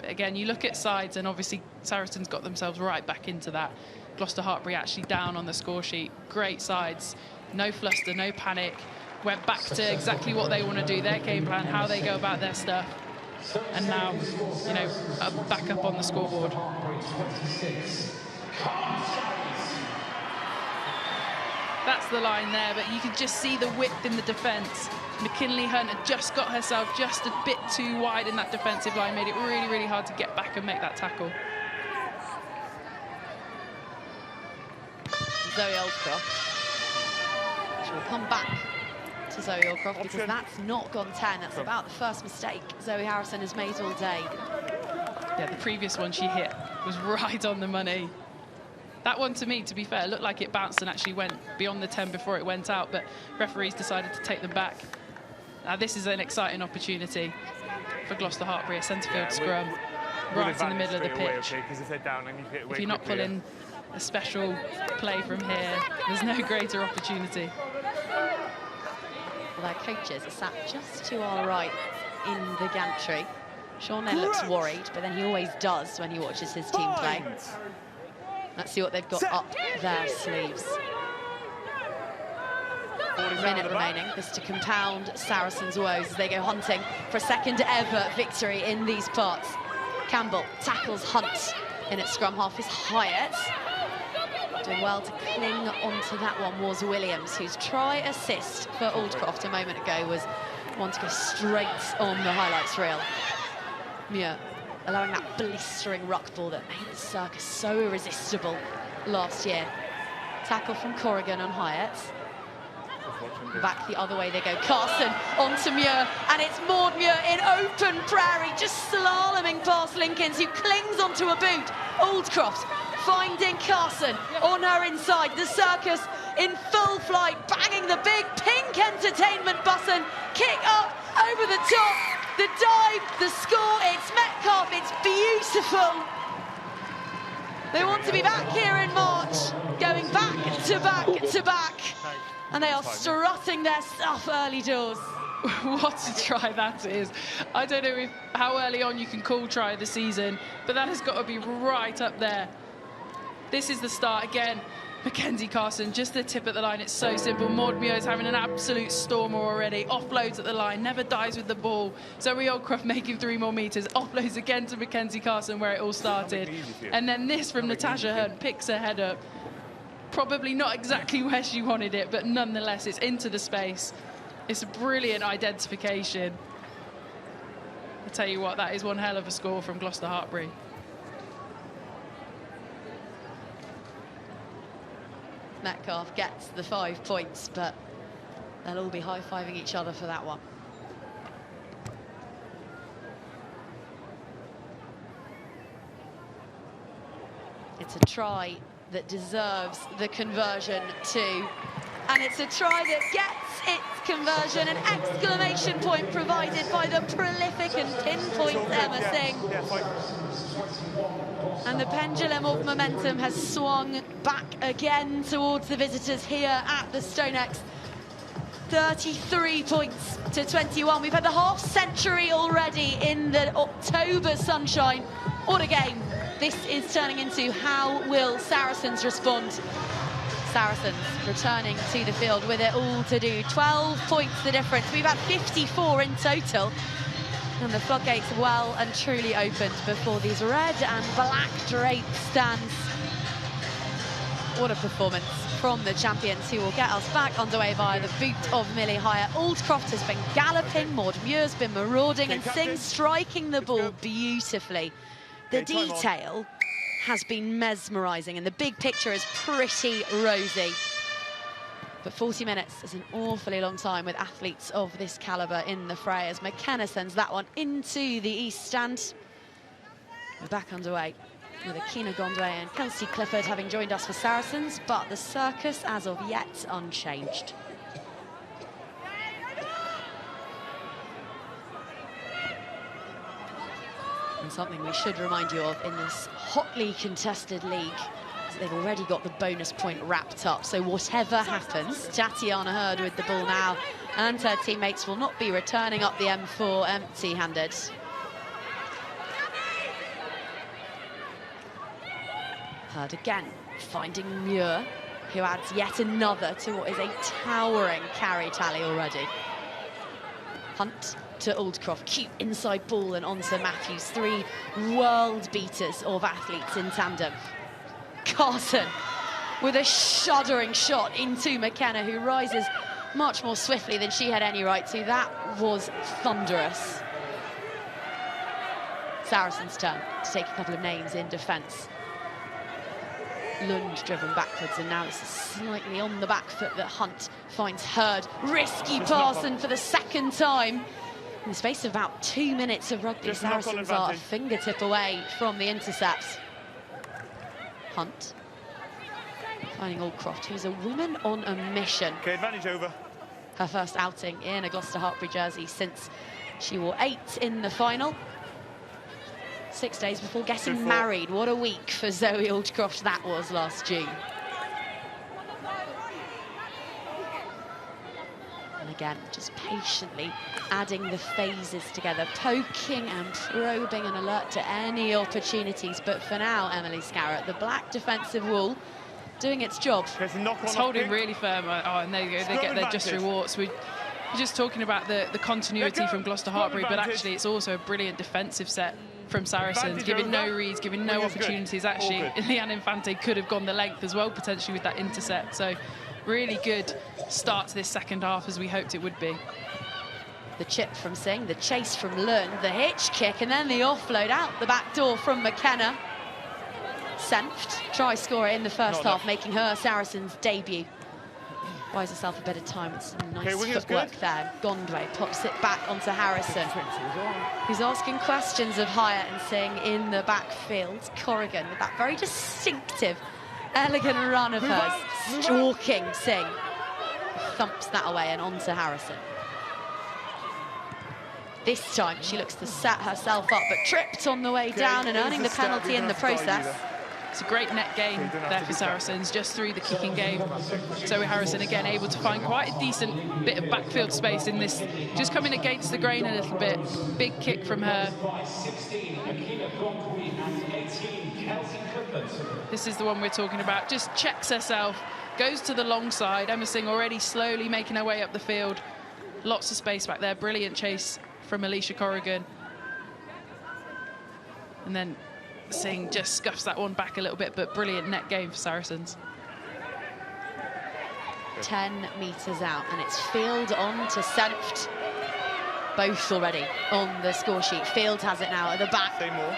But again, you look at sides, and obviously Saracens got themselves right back into that. Gloucester-Hartpury actually down on the score sheet. Great sides, no fluster, no panic. Went back to exactly what they want to do, their game plan, how they go about their stuff. And now, you know, back up on the scoreboard. That's the line there, but you can just see the width in the defence. McKinley Hunt had just got herself just a bit too wide in that defensive line, made it really, really hard to get back and make that tackle. Zoe Aldcroft. She will come back to Zoe Aldcroft because that's not gone 10. That's about the first mistake Zoe Harrison has made all day. Yeah, the previous one she hit was right on the money. That one, to me, to be fair, looked like it bounced and actually went beyond the 10 before it went out, but referees decided to take them back. Now, this is an exciting opportunity for Gloucester-Hartpury, a centre-field scrum, right in the middle of the pitch. If you're not pulling a special play from here, there's no greater opportunity. Well, their coaches are sat just to our right in the gantry. Sean then looks worried, but then he always does when he watches his team play. Let's see what they've got up their sleeves. A minute remaining. This to compound Saracens' woes as they go hunting for a second ever victory in these parts. Campbell tackles Hunt in at scrum half is Hyatt. Doing well to cling onto that one was Williams, whose try assist for Aldcroft a moment ago was one to go straight on the highlights reel. Muir allowing that blistering ruck ball that made the Circus so irresistible last year. Tackle from Corrigan on Hyatt. Back the other way they go. Carson onto Muir, and it's Maud Muir in open prairie, just slaloming past Lincolns, who clings onto a boot. Aldcroft finding Carson on her inside. The Circus in full flight, banging the big pink entertainment button. Kick up over the top. The dive, the score, it's Metcalf, it's beautiful. They want to be back here in March, going back to back to back. And they are strutting their stuff early doors. what a try that is. I don't know how early on you can call try of the season, but that has got to be right up there. This is the start again. Mackenzie Carson, just the tip at the line. It's so simple. Maud Muir's having an absolute stormer already. Offloads at the line, never dies with the ball. Zoe Oldcroft making 3 more metres. Offloads again to Mackenzie Carson where it all started. And then this from Natasha Hunt, picks her head up. Probably not exactly where she wanted it, but nonetheless, it's into the space. It's a brilliant identification. I'll tell you what, that is one hell of a score from Gloucester-Hartpury. Metcalf gets the 5 points, but they'll all be high-fiving each other for that one. It's a try that deserves the conversion too. And it's a try that gets its conversion, an exclamation point provided by the prolific and pinpoint Emma Singh. And the pendulum of momentum has swung back again towards the visitors here at the StoneX. 33 points to 21. We've had the half century already in the October sunshine. What a game this is turning into. How will Saracens respond? Saracens returning to the field with it all to do. 12 points the difference. We've had 54 in total. And the floodgates well and truly opened before these red and black draped stands. What a performance from the champions, who will get us back underway via the boot of Millie Hire. Aldcroft has been galloping, Maud Muir's been marauding, and Singh striking the ball beautifully. The detail has been mesmerising, and the big picture is pretty rosy. But 40 minutes is an awfully long time with athletes of this calibre in the fray, as McKenna sends that one into the east stand. We're back underway with Akina Gondwe and Kelsey Clifford having joined us for Saracens, but the circus as of yet unchanged. And something we should remind you of in this hotly contested league, they've already got the bonus point wrapped up, so whatever happens, Tatiana Hurd with the ball now, and her teammates will not be returning up the M4 empty-handed. Hurd again, finding Muir, who adds yet another to what is a towering carry tally already. Hunt to Aldcroft, cute inside ball and onto Matthews. 3 world beaters of athletes in tandem. Carson with a shuddering shot into McKenna, who rises much more swiftly than she had any right to. That was thunderous. Saracens' turn to take a couple of names in defence. Lund driven backwards, and now this is slightly on the back foot that Hunt finds Hurd. Risky passing for the second time. In the space of about 2 minutes of rugby, Saracens are a fingertip away from the intercept. Hunt finding Aldcroft, who's a woman on a mission. Okay, advantage over. Her first outing in a Gloucester-Hartpury jersey since she wore 8 in the final. 6 days before getting married. What a week for Zoe Aldcroft that was last June. And again, just patiently adding the phases together, poking and probing and alert to any opportunities. But for now, Emily Scarrett, the black defensive wall, doing its job. It's holding really firm. Oh, and there you go, they get their just rewards. We're just talking about the continuity from Gloucester-Hartpury, but actually it's also a brilliant defensive set from Saracens, giving no reads, giving no opportunities. Actually, Leanne Infante could have gone the length as well, potentially, with that intercept. So really good start to this second half, as we hoped it would be. The chip from Singh, the chase from Lund, the hitch kick, and then the offload out the back door from McKenna. Senft, try scorer in the first half, making her Saracens' debut. Buys herself a bit of time with some nice footwork there. Gondwe pops it back onto Harrison, who's asking questions of Hire and Singh in the backfield. Corrigan with that very distinctive, elegant run of hers, stalking Singh. Thumps that away and onto Harrison. This time she looks to set herself up, but tripped on the way down and earning the penalty in the process. It's a great net gain there for Saracens, just through the kicking game. Zoe Harrison again able to find quite a decent bit of backfield space in this, just coming against the grain a little bit. Big kick from her. This is the one we're talking about. Just checks herself, goes to the long side. Emma Singh already slowly making her way up the field. Lots of space back there. Brilliant chase from Alicia Corrigan. And then Singh just scuffs that one back a little bit, but brilliant net game for Saracens. 10 metres out, and it's Field on to Senft. Both already on the score sheet. Field has it now at the back. Stay more.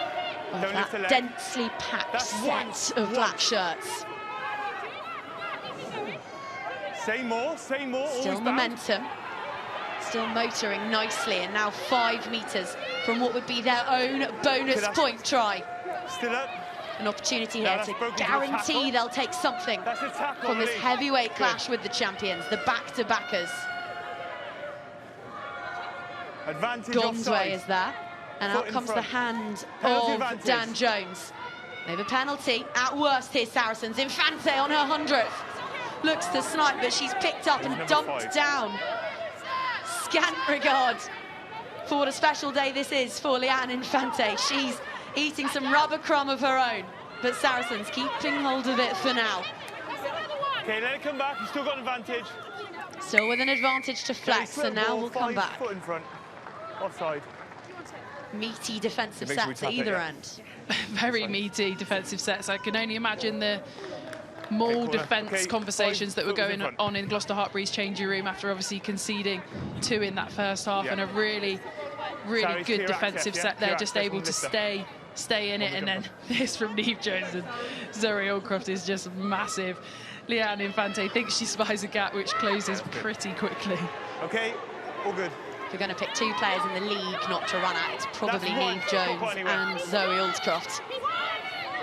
Of Don't lift the that leg. densely packed set of black shirts. Say more, say more. Still always momentum. Still motoring nicely, and now 5 metres from what would be their own bonus point try. Still up. An opportunity Now here that's to broken to a guarantee tackle. they'll take something That's a tackle, from this Lee. heavyweight Good. clash with the champions, the back-to-backers. Advantage Gom's offside. way is there. And Foot out in comes the front. hand Penalty of advantage. Dan Jones. They have a penalty. At worst, here's Saracens. Infante on her 100th. Looks to snipe, but she's picked up and Number dumped 5. down. Scant regard for what a special day this is for Leanne Infante. She's eating some rubber crumb of her own, but Saracens keeping hold of it for now. Okay, let it come back. You've still got an advantage. Still with an advantage to flex, Okay, and now ball, we'll come 5 back. foot in front. Offside. Meaty defensive It makes me sets at tap it, either yeah. end. Very meaty defensive sets. I can only imagine the more corner. defence Okay, conversations 5 that were foot was going in front. on in Gloucester-Hartpury's changing room after obviously conceding 2 in that first half, Yeah. and a really Sarri's good clear defensive access, yeah, set there, clear just access able from to Lister. stay in it. And then this from Neve Jones and Zoe Allcroft is just massive. Leanne Infante thinks she spies a gap which closes pretty quickly. Okay, all good. If you're going to pick 2 players in the league not to run at, it's probably That's one. Neve Jones Not anywhere. and Zoe Allcroft.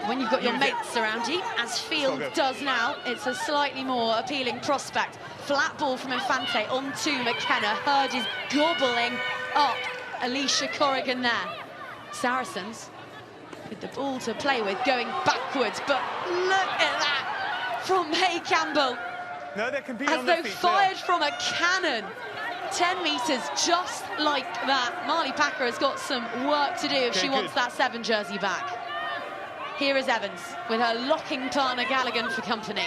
When you've got your Use it. mates around you, as Field good. does now, it's a slightly more appealing prospect. Flat ball from Infante onto McKenna. Hurd is gobbling up Alicia Corrigan there. Saracens with the ball to play with, going backwards, but look at that from May Campbell. No, they're competing As on though their feet. fired from a cannon. 10 metres just like that. Marley Packer has got some work to do if Okay, she wants good. that 7 jersey back. Here is Evans with her locking partner Galligan for company.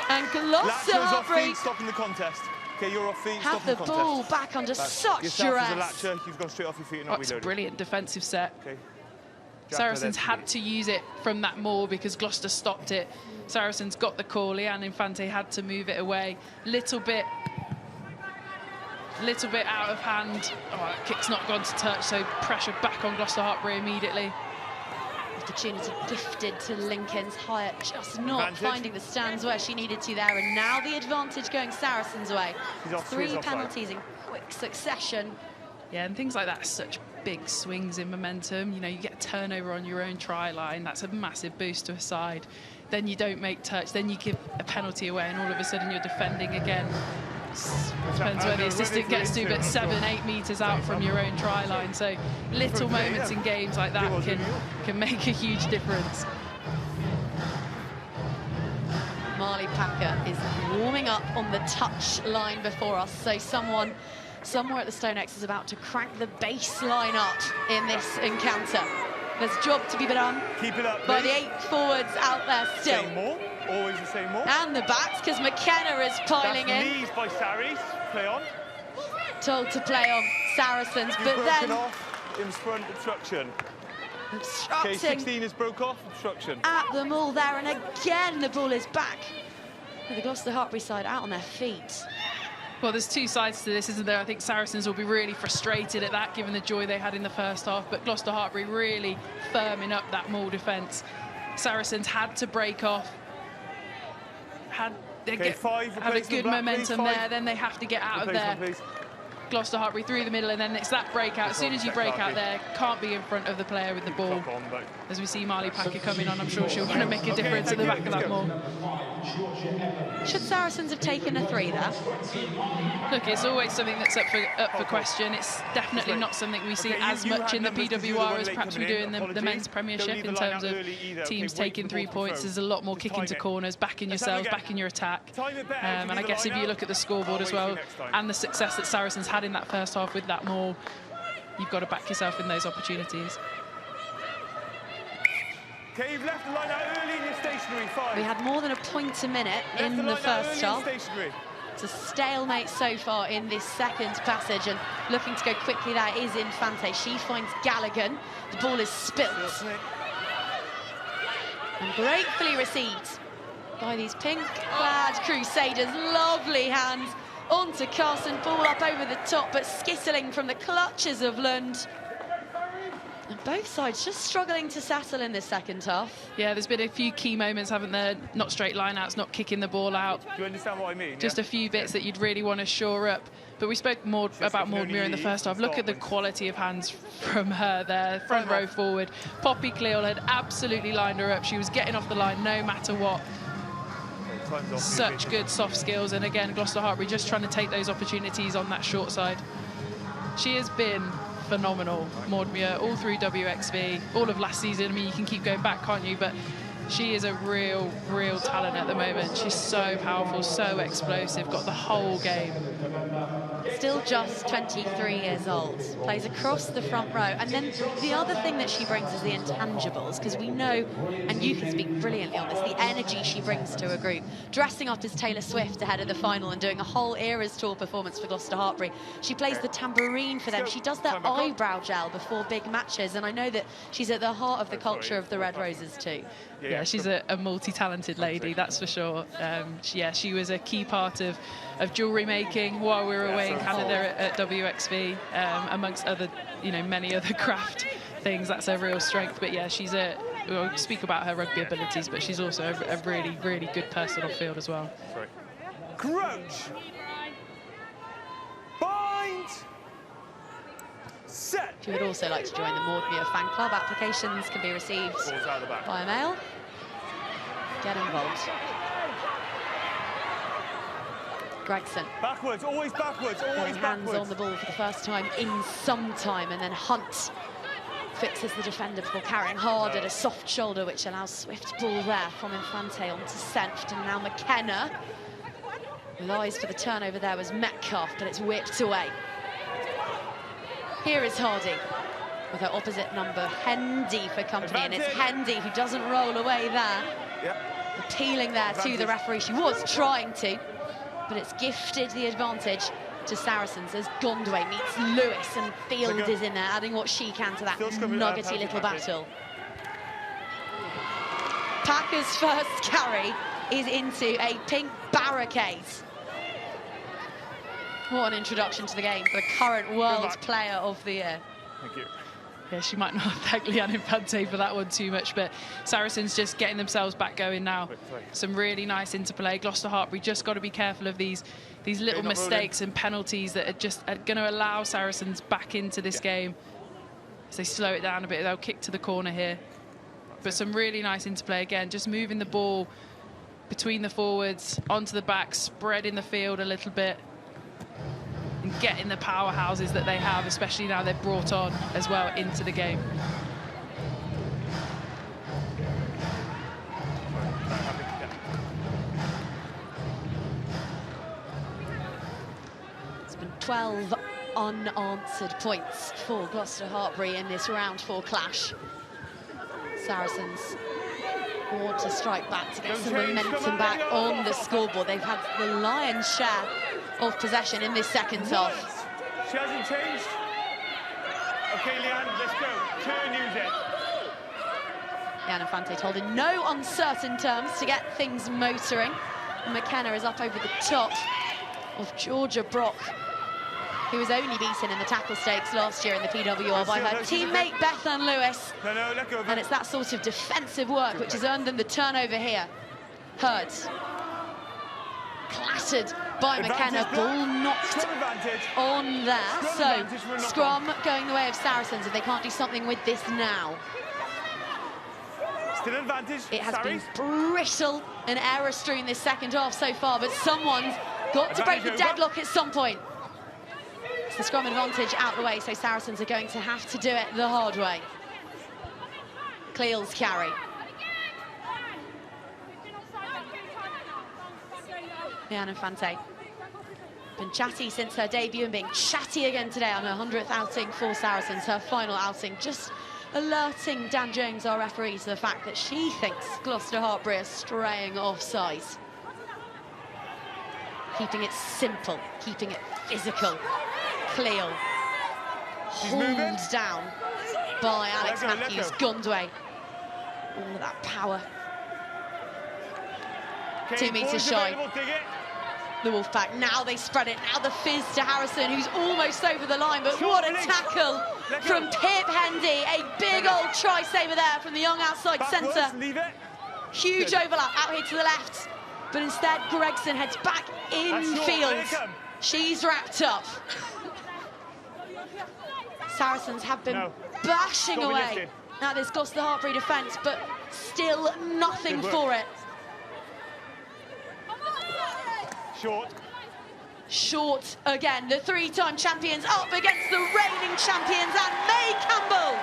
And Latcher's off Gloucester-Hartpury feet, stopping the contest. Okay, you're off feet, have stopping the the contest. ball back under such Yourself as a duress. latcher, you've gone straight off your feet and Oh, not it's a reloaded. brilliant defensive set. Okay. Jack Saracens her had there. to use it from that more because Gloucester stopped it. Saracens got the call. Leanne Infante had to move it away. Little bit out of hand. Oh, that kick's not gone to touch, so pressure back on Gloucester-Hartpury immediately. Opportunity gifted to Lincoln's Hyatt, just not Advantage. finding the stands where she needed to there, and now the advantage going Saracens' way. She's off, 3 she's offside. penalties in quick succession. Yeah, and things like that are such big swings in momentum. You know, you get a turnover on your own try line, that's a massive boost to a side. Then you don't make touch, then you give a penalty away, and all of a sudden you're defending again. Depends where the assistant gets to, but 7-8 metres out from your own try line. So little moments in games like that can make a huge difference. Marley Packer is warming up on the touch line before us, so someone somewhere at the Stone X is about to crank the baseline up in this encounter. There's a job to be done Keep it up, by please. the 8 forwards out there still. Say more, always the same more. And the backs, because McKenna is piling That's in. knees by Sarries, play on. Told to play on Saracens, You've but broken then off, in front, obstruction. Okay, obstructing 16 is broke off, obstruction. at the ball there, and again the ball is back. With the Gloucester-Hartpury side out on their feet. Well, there's 2 sides to this, isn't there? I think Saracens will be really frustrated at that, given the joy they had in the first half, but Gloucester-Hartpury really firming up that maul defence. Saracens had to break off. Had a five, good replacement black, momentum please, 5. there, then they have to get out of there. Replacement, please. Gloucester-Hartpury through the middle, and then it's that breakout. As soon as you break out there, can't be in front of the player with the ball. As we see Marley Packer coming on, I'm sure she'll want to make a difference at the back of that maul. Should Saracens have taken a 3 there? Look, it's always something that's up for question. It's definitely not something we see as much in the PWR as perhaps we do in the men's Premiership in terms of teams taking 3 points. There's a lot more kick into corners, backing yourselves, backing your attack. And I guess if you look at the scoreboard as well and the success that Saracens had in that first half with that maul, you've got to back yourself in those opportunities. Okay, you've left the line out early in your stationary 5. We had more than a point a minute in the first half. It's a stalemate so far in this second passage, and looking to go quickly there is Infante. She finds Galligan. The ball is spilt. And gratefully received by these pink-clad Crusaders. Lovely hands onto Carson. Ball up over the top, but skittling from the clutches of Lund. And both sides just struggling to settle in this second half. Yeah, there's been a few key moments, haven't there? Not straight line-outs, not kicking the ball out. Do you understand what I mean? Just a few bits that you'd really want to shore up. But we spoke more about Maud Muir in the first half. Look at the quality of hands from her there, front row forward. Poppy Cleal had absolutely lined her up. She was getting off the line no matter what. Such good soft skills. And again, Gloucester-Hartpury just trying to take those opportunities on that short side. She has been phenomenal, Maud Muir, all through WXV, all of last season. I mean, you can keep going back, can't you? But she is a real talent at the moment. She's so powerful, so explosive, got the whole game. Still just 23 years old, plays across the front row. And then the other thing that she brings is the intangibles, because we know, and you can speak brilliantly on this, the energy she brings to a group. Dressing up as Taylor Swift ahead of the final and doing a whole Eras Tour performance for Gloucester-Hartpury. She plays the tambourine for them. She does their eyebrow gel before big matches, and I know that she's at the heart of the culture of the Red Roses too. Yeah, she's a multi-talented lady, that's for sure. She was a key part of jewellery making while we were away in Canada at WXV, amongst other, many other craft things. That's her real strength. But yeah, we'll speak about her rugby abilities, but she's also a really good person off field as well. Sorry. Crouch. Bind. Set. If you would also like to join the Maud Muir fan club, applications can be received via mail. Get involved. Gregson. Backwards, always backwards, always hands on the ball for the first time in some time, and then Hunt fixes the defender before carrying hard at a soft shoulder, which allows swift ball there from Infante onto Senft, and now McKenna. With eyes for the turnover there was Metcalf, but it's whipped away. Here is Hardy with her opposite number, Hendy, for company, and it's Hendy who doesn't roll away there. Yep. Appealing there to the referee. She was trying to, but it's gifted the advantage to Saracens as Gondway meets Lewis, and Field is in there, adding what she can to that nuggety little battle. Packer's first carry is into a pink barricade. What an introduction to the game for the current World Player of the Year. Thank you. Yeah, she might not thank Leanne Infante for that one too much, but Saracens just getting themselves back going now. Some really nice interplay. Gloucester-Hartpury just got to be careful of these little mistakes and penalties that are going to allow Saracens back into this game. As they slow it down a bit, they'll kick to the corner here. But some really nice interplay again, just moving the ball between the forwards, onto the back, spreading the field a little bit, and getting the powerhouses that they have, especially now they've brought on as well into the game. It's been 12 unanswered points for Gloucester-Hartpury in this round 4 clash. Saracens want to strike back to get some momentum back on the scoreboard. They've had the lion's share of possession in this second half. She hasn't changed. Okay, Leanne, let's go. Turn, use it. Leanne Infante told in no uncertain terms to get things motoring. And McKenna is up over the top of Georgia Brock, who was only beaten in the tackle stakes last year in the PWR by her teammate Bethan Lewis. Let go. And it's that sort of defensive work which has earned them the turnover here. Hurd clattered by McKenna. Ball knocked on there. So scrum going the way of Saracens if they can't do something with this now. Still advantage. It has been brittle and error-strewn this second half so far, but someone's got to break the deadlock at some point. It's the scrum advantage out the way, so Saracens are going to have to do it the hard way. Cleal's carry. Leanne Infante. Been chatty since her debut and being chatty again today on her 100th outing for Saracens, her final outing. Just alerting Dan Jones, our referee, to the fact that she thinks Gloucester-Hartpury are straying offside. Keeping it simple, keeping it physical. Cleal hauled down by Alex Matthews. Gondway, all of that power. 2 metres shy. The Wolfpack, now they spread it, now the fizz to Harrison, who's almost over the line, but what a tackle from Pip Hendy. A big old try saver there from the young outside centre. Huge overlap out here to the left, but instead Gregson heads back infield. She's wrapped up. Saracens have been bashing away at this Gloucester-Hartpury defence, but still nothing for it. Short again, the 3-time champions up against the reigning champions, and May Campbell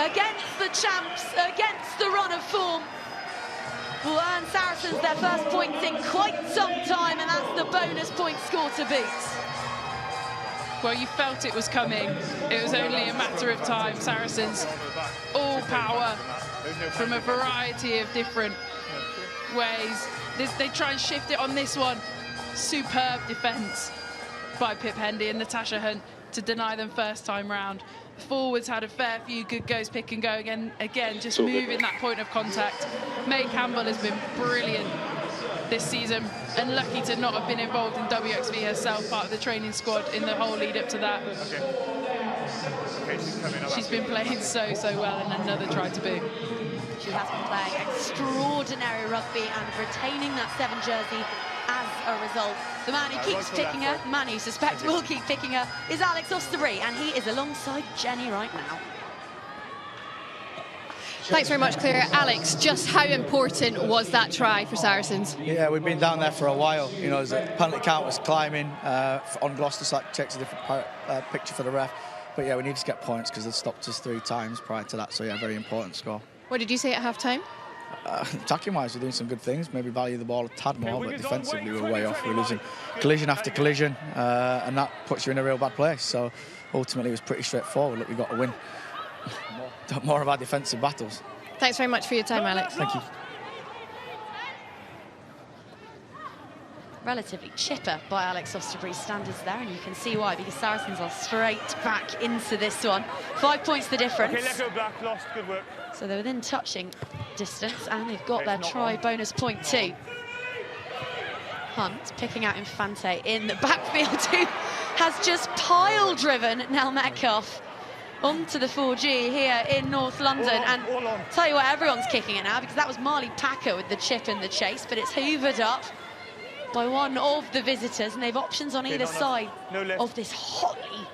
against the champs, against the run of form, will earn Saracens their first points in quite some time, and that's the bonus point score to beat. Well, you felt it was coming. It was only a matter of time. Saracens, all power from a variety of different ways. They try and shift it on this one. Superb defence by Pip Hendy and Natasha Hunt to deny them first time round. Forwards had a fair few good goes, pick and go again, just moving that point of contact. May Campbell has been brilliant this season and lucky to not have been involved in WXV herself, part of the training squad in the whole lead up to that. She's been playing so well, and another try to boot. She has been playing extraordinary rugby and retaining that 7 jersey as a result. The man who keeps picking her, the man who suspect will keep picking her, is Alex Osterbury, and he is alongside Jenny right now. Thanks very much, Claire. Alex, just how important was that try for Saracens? Yeah, we've been down there for a while. You know, the penalty count was climbing on Gloucester, so that takes a different picture for the ref. But yeah, we need to get points because they've stopped us 3 times prior to that. So yeah, very important score. What did you say at half-time? Attacking-wise, we're doing some good things. Maybe value the ball a tad more, but defensively we're way off. We're losing collision after collision, and that puts you in a real bad place. So ultimately, it was pretty straightforward. Look, we got to win more of our defensive battles. Thanks very much for your time, Alex. Thank you. Relatively chipper by Alex Osterbury's standards there, and you can see why, because Saracens are straight back into this one. 5 points the difference. Okay, let go back, lost, good work. So they're within touching distance, and they've got their try bonus point too. Hunt picking out Infante in the backfield, who has just pile-driven Nell Metcalf onto the 4G here in North London. And tell you what, everyone's kicking it now, because that was Marley Packer with the chip in the chase, but it's hoovered up by one of the visitors, and they've options on either side of this hotly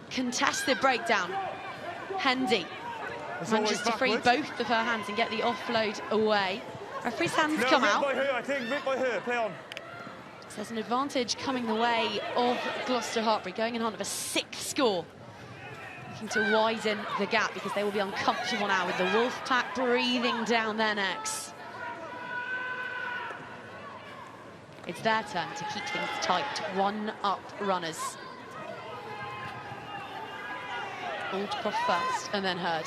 contested breakdown. Hendy manages to free both of her hands and get the offload away. Referee's hands come out. By her, I think, Rick by her, play on. So there's an advantage coming the way of Gloucester-Hartpury, going in hunt of a 6th score. Looking to widen the gap, because they will be uncomfortable now with the Wolfpack breathing down their necks. It's their turn to keep things tight. 1-up runners. Aldcroft first, and then Hurd.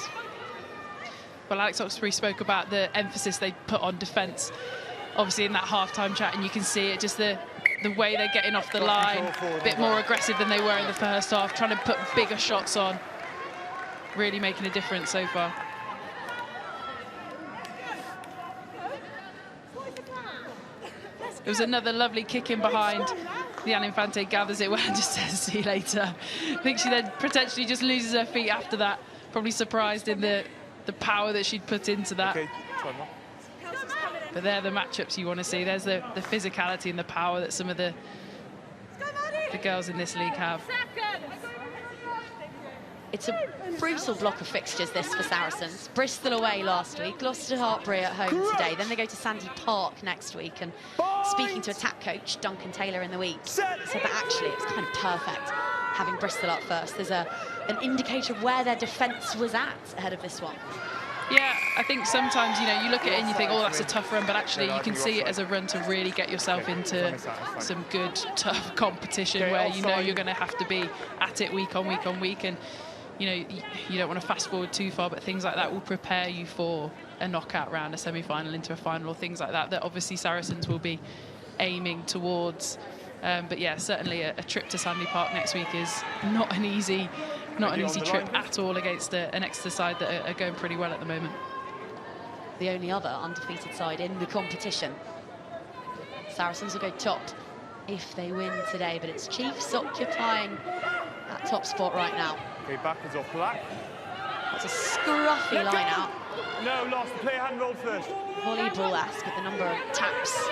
Well, Alex Oxbury spoke about the emphasis they put on defence, obviously in that half-time chat, and you can see it, just the way they're getting off the line, a bit more aggressive than they were in the first half, trying to put bigger shots on, really making a difference so far. It was another lovely kick in behind. Leanne Infante gathers it well and just says, see you later. I think she then potentially just loses her feet after that, probably surprised in the power that she'd put into that. Okay, But they're the matchups you want to see. There's the physicality and the power that some of the girls in this league have. It's a brutal block of fixtures, this, for Saracens. Bristol away last week, Gloucester-Hartpury at home today. Then they go to Sandy Park next week. And speaking to attack coach Duncan Taylor in the week, he said that actually it was kind of perfect having Bristol up first. There's an indicator of where their defence was at ahead of this one. Yeah, I think sometimes, you know, you look at it and you think, oh, that's a tough run, but actually you can see it as a run to really get yourself into some good, tough competition where you know you're going to have to be at it week on week on week. And, you know, you don't want to fast forward too far, but things like that will prepare you for a knockout round, a semi-final into a final, or things like that, that obviously Saracens will be aiming towards. But yeah, certainly a trip to Sandy Park next week is not an easy trip at all against an Exeter side that are going pretty well at the moment. The only other undefeated side in the competition. Saracens will go top if they win today, but it's Chiefs occupying that top spot right now. Okay, backwards off black. That's a scruffy line out. No, lost. The player hadn't rolled first. Volleyball-esque with the number of taps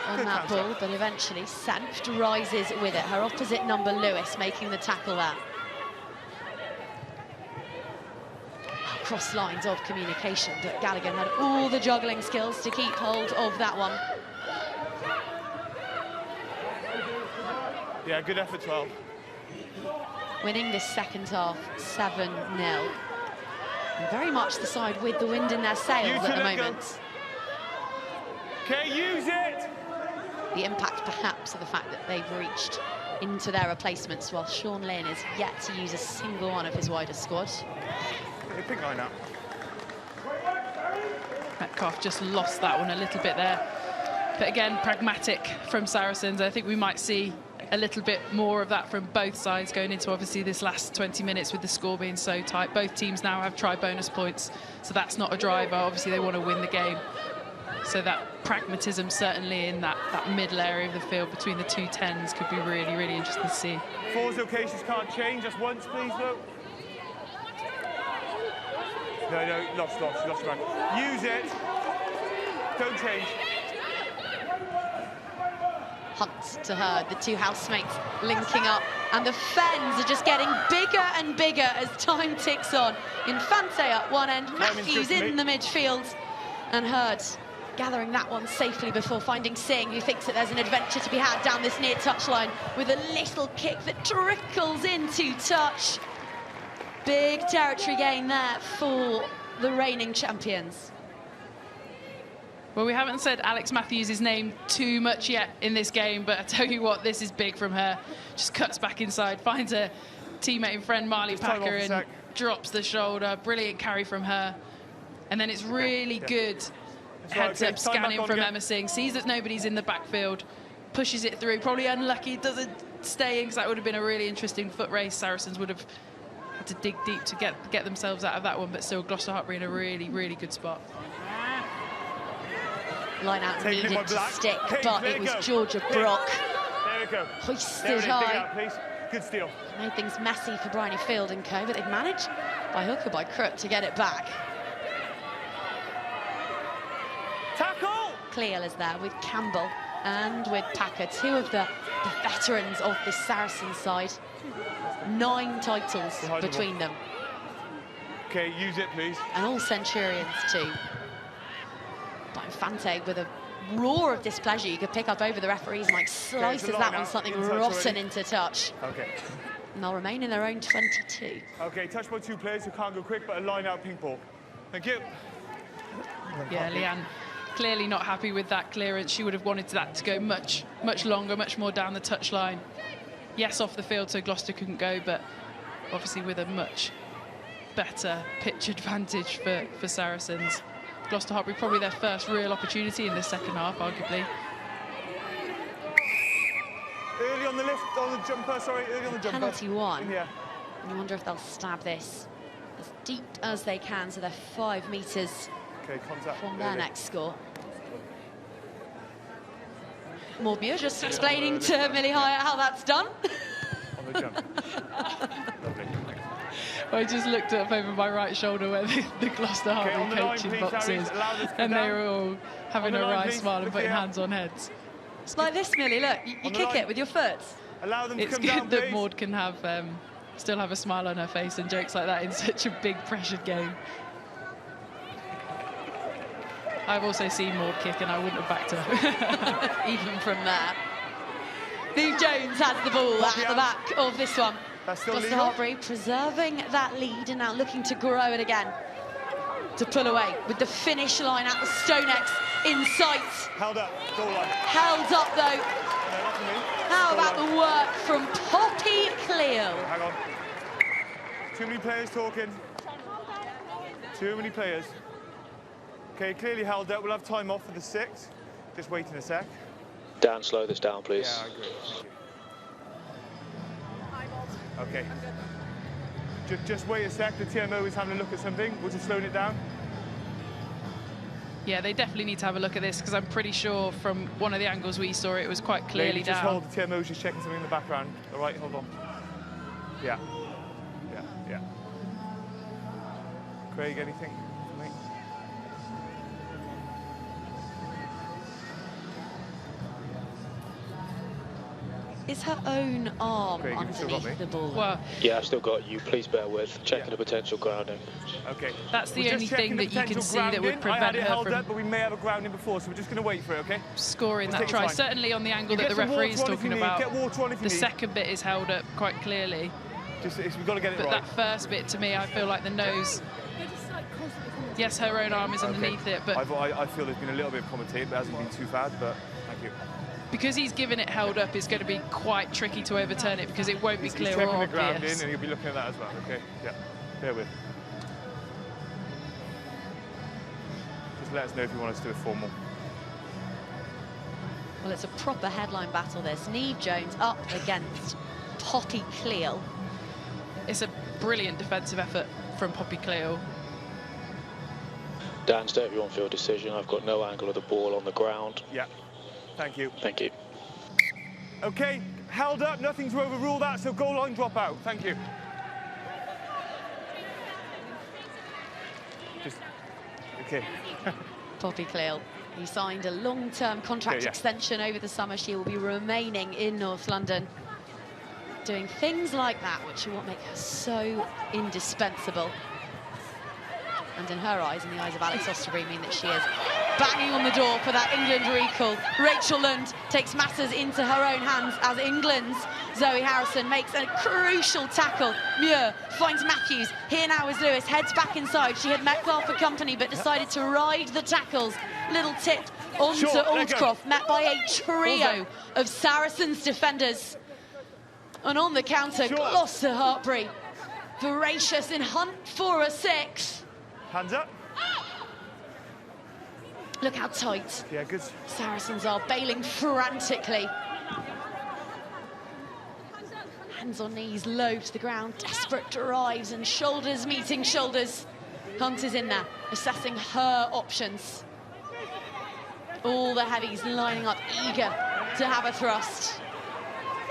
on that ball, but eventually Senft rises with it. Her opposite number, Lewis, making the tackle there. Cross lines of communication, but Gallagher had all the juggling skills to keep hold of that one. Yeah, good effort, 12. Winning this second half 7-0. And very much the side with the wind in their sails at the moment. Okay, use it! The impact perhaps of the fact that they've reached into their replacements, while Sean Lynn is yet to use a single one of his wider squad. Big line out. Metcalf just lost that one a little bit there. But again, pragmatic from Saracens. I think we might see a little bit more of that from both sides going into obviously this last 20 minutes with the score being so tight. Both teams now have bonus points, so that's not a driver. Obviously they want to win the game. So that pragmatism certainly in that middle area of the field between the two tens could be really, really interesting to see. Fours locations can't change, just once please, look. No, lost back. Use it. Don't change. Hunt to her, the two housemates linking up, and the fens are just getting bigger and bigger as time ticks on. Infante at one end, Matthews in the midfield, and Hurd gathering that one safely before finding Singh, who thinks that there's an adventure to be had down this near touchline with a little kick that trickles into touch. Big territory gain there for the reigning champions. Well, we haven't said Alex Matthews' name too much yet in this game, but I tell you what, this is big from her. Just cuts back inside, finds a teammate and friend, Marley Packer, and drops the shoulder. Brilliant carry from her. And then it's really good heads-up scanning from Emma Singh. Sees that nobody's in the backfield, pushes it through. Probably unlucky, doesn't stay in, because that would have been a really interesting foot race. Saracens would have had to dig deep to get themselves out of that one, but still Gloucester-Hartpury in a really, really good spot. Line out needed to stick, but it was Georgia Brock. There we go. Hoisted high. Out, please. Good steal. Made things messy for Bryony Field and co, but they've managed by hook or by crook to get it back. Tackle! Cleal is there with Campbell and with Packer, two of the veterans of this Saracen side. 9 titles between them. Okay, use it, please. And all Centurions too. But Infante with a roar of displeasure you could pick up over the referees, and like slices that one something rotten into touch. Okay. And they'll remain in their own 22. Okay, touch by 2 players who can't go quick, but a line out pink ball. Thank you. Yeah, Leanne clearly not happy with that clearance. She would have wanted that to go much longer, much more down the touchline. Yes, off the field, so Gloucester couldn't go, but obviously with a much better pitch advantage for Saracens. Gloucester-Hartpury probably their first real opportunity in the second half, arguably. Early on the lift, on the jumper, sorry, early on the jumper. Penalty one. Yeah. And you wonder if they'll stab this as deep as they can, so they're 5 metres from their next score. Maud Muir just explaining to Millie Hyatt how that's done. On the jump. Lovely. I just looked up over my right shoulder where the Gloucester-Hartpury coaching box is, and they were all having On a the line, wry please. smile and Look putting here. hands on heads. It's like this, Millie, look. You On the kick line. it with your foot. Allow them to It's come good down, that please. Maud can have still have a smile on her face and jokes like that in such a big pressured game. I've also seen Maud kick and I wouldn't have backed her. Even from there. Steve Jones has the ball at the back of this one. That's still Gloucester-Hartpury preserving that lead and now looking to grow it again. To pull away with the finish line at the StoneX in sight. Held up, goal line. Held up though. No, not for me. How Goal about line. the work from Poppy Cleo? Hang on. Too many players talking. Too many players. Okay, clearly held up. We'll have time off for the 6th. Just wait in a sec. Dan, slow this down, please. Yeah, I agree. Thank you. Okay. Just wait a sec. The TMO is having a look at something. We're just slowing it down. Yeah, they definitely need to have a look at this because I'm pretty sure from one of the angles we saw it was quite clearly Lady, just down. hold. The TMO's just checking something in the background. All right, hold on. Yeah. Yeah. Craig, anything for me? Is her own arm Craig, have you still got underneath me? the ball? Well, Yeah, I've still got you. Please bear with. Checking the potential grounding. Okay. that's the We're only just checking thing the that you can potential see that would grounding. I had prevent it her held from up, but we may have a grounding before, so we're just going to wait for it, okay? scoring Just that take your try. time. Certainly on the angle that Get the some referee is water on if you talking need. about. Get water on if you The need. second bit is held up quite clearly. We've got to get it But right. that first bit, to me, I feel like the nose. Yes, her own arm is underneath it, but I feel there's been a little bit of commentating, but it hasn't been too bad, but thank you. because he's given it held up, it's going to be quite tricky to overturn it because it won't be He's clear checking or the grounding, obvious. and he'll be looking at that as well, okay? Yeah, bear with. Just let us know if you want us to do a formal. Well, it's a proper headline battle, this. Neve Jones up against Poppy Cleo. It's a brilliant defensive effort from Poppy Cleo. Dan, stay at your on-field decision. I've got no angle of the ball on the ground. Yeah, thank you. Thank you. Okay, held up, nothing to overrule that, so goal line drop out. Thank you. Just, okay. Poppy Cleo. He signed a long-term contract extension over the summer. She will be remaining in North London, doing things like that, which are what make her so indispensable. And in her eyes, in the eyes of Alex Osterbury, mean that she is banging on the door for that England recall. Rachel Lund takes matters into her own hands as England's Zoe Harrison makes a crucial tackle. Muir finds Matthews. Here now is Lewis, heads back inside. She had Metcalf for company, but decided to ride the tackles. Little tip onto Aldcroft, met by a trio of Saracens defenders. And on the counter, Gloucester-Hartpury, voracious in hunt for a 6. Hands up. Look how tight. Yeah, good. Saracens are bailing frantically. Hands on knees, low to the ground, desperate drives and shoulders meeting shoulders. Hunt is in there, assessing her options. All the heavies lining up, eager to have a thrust.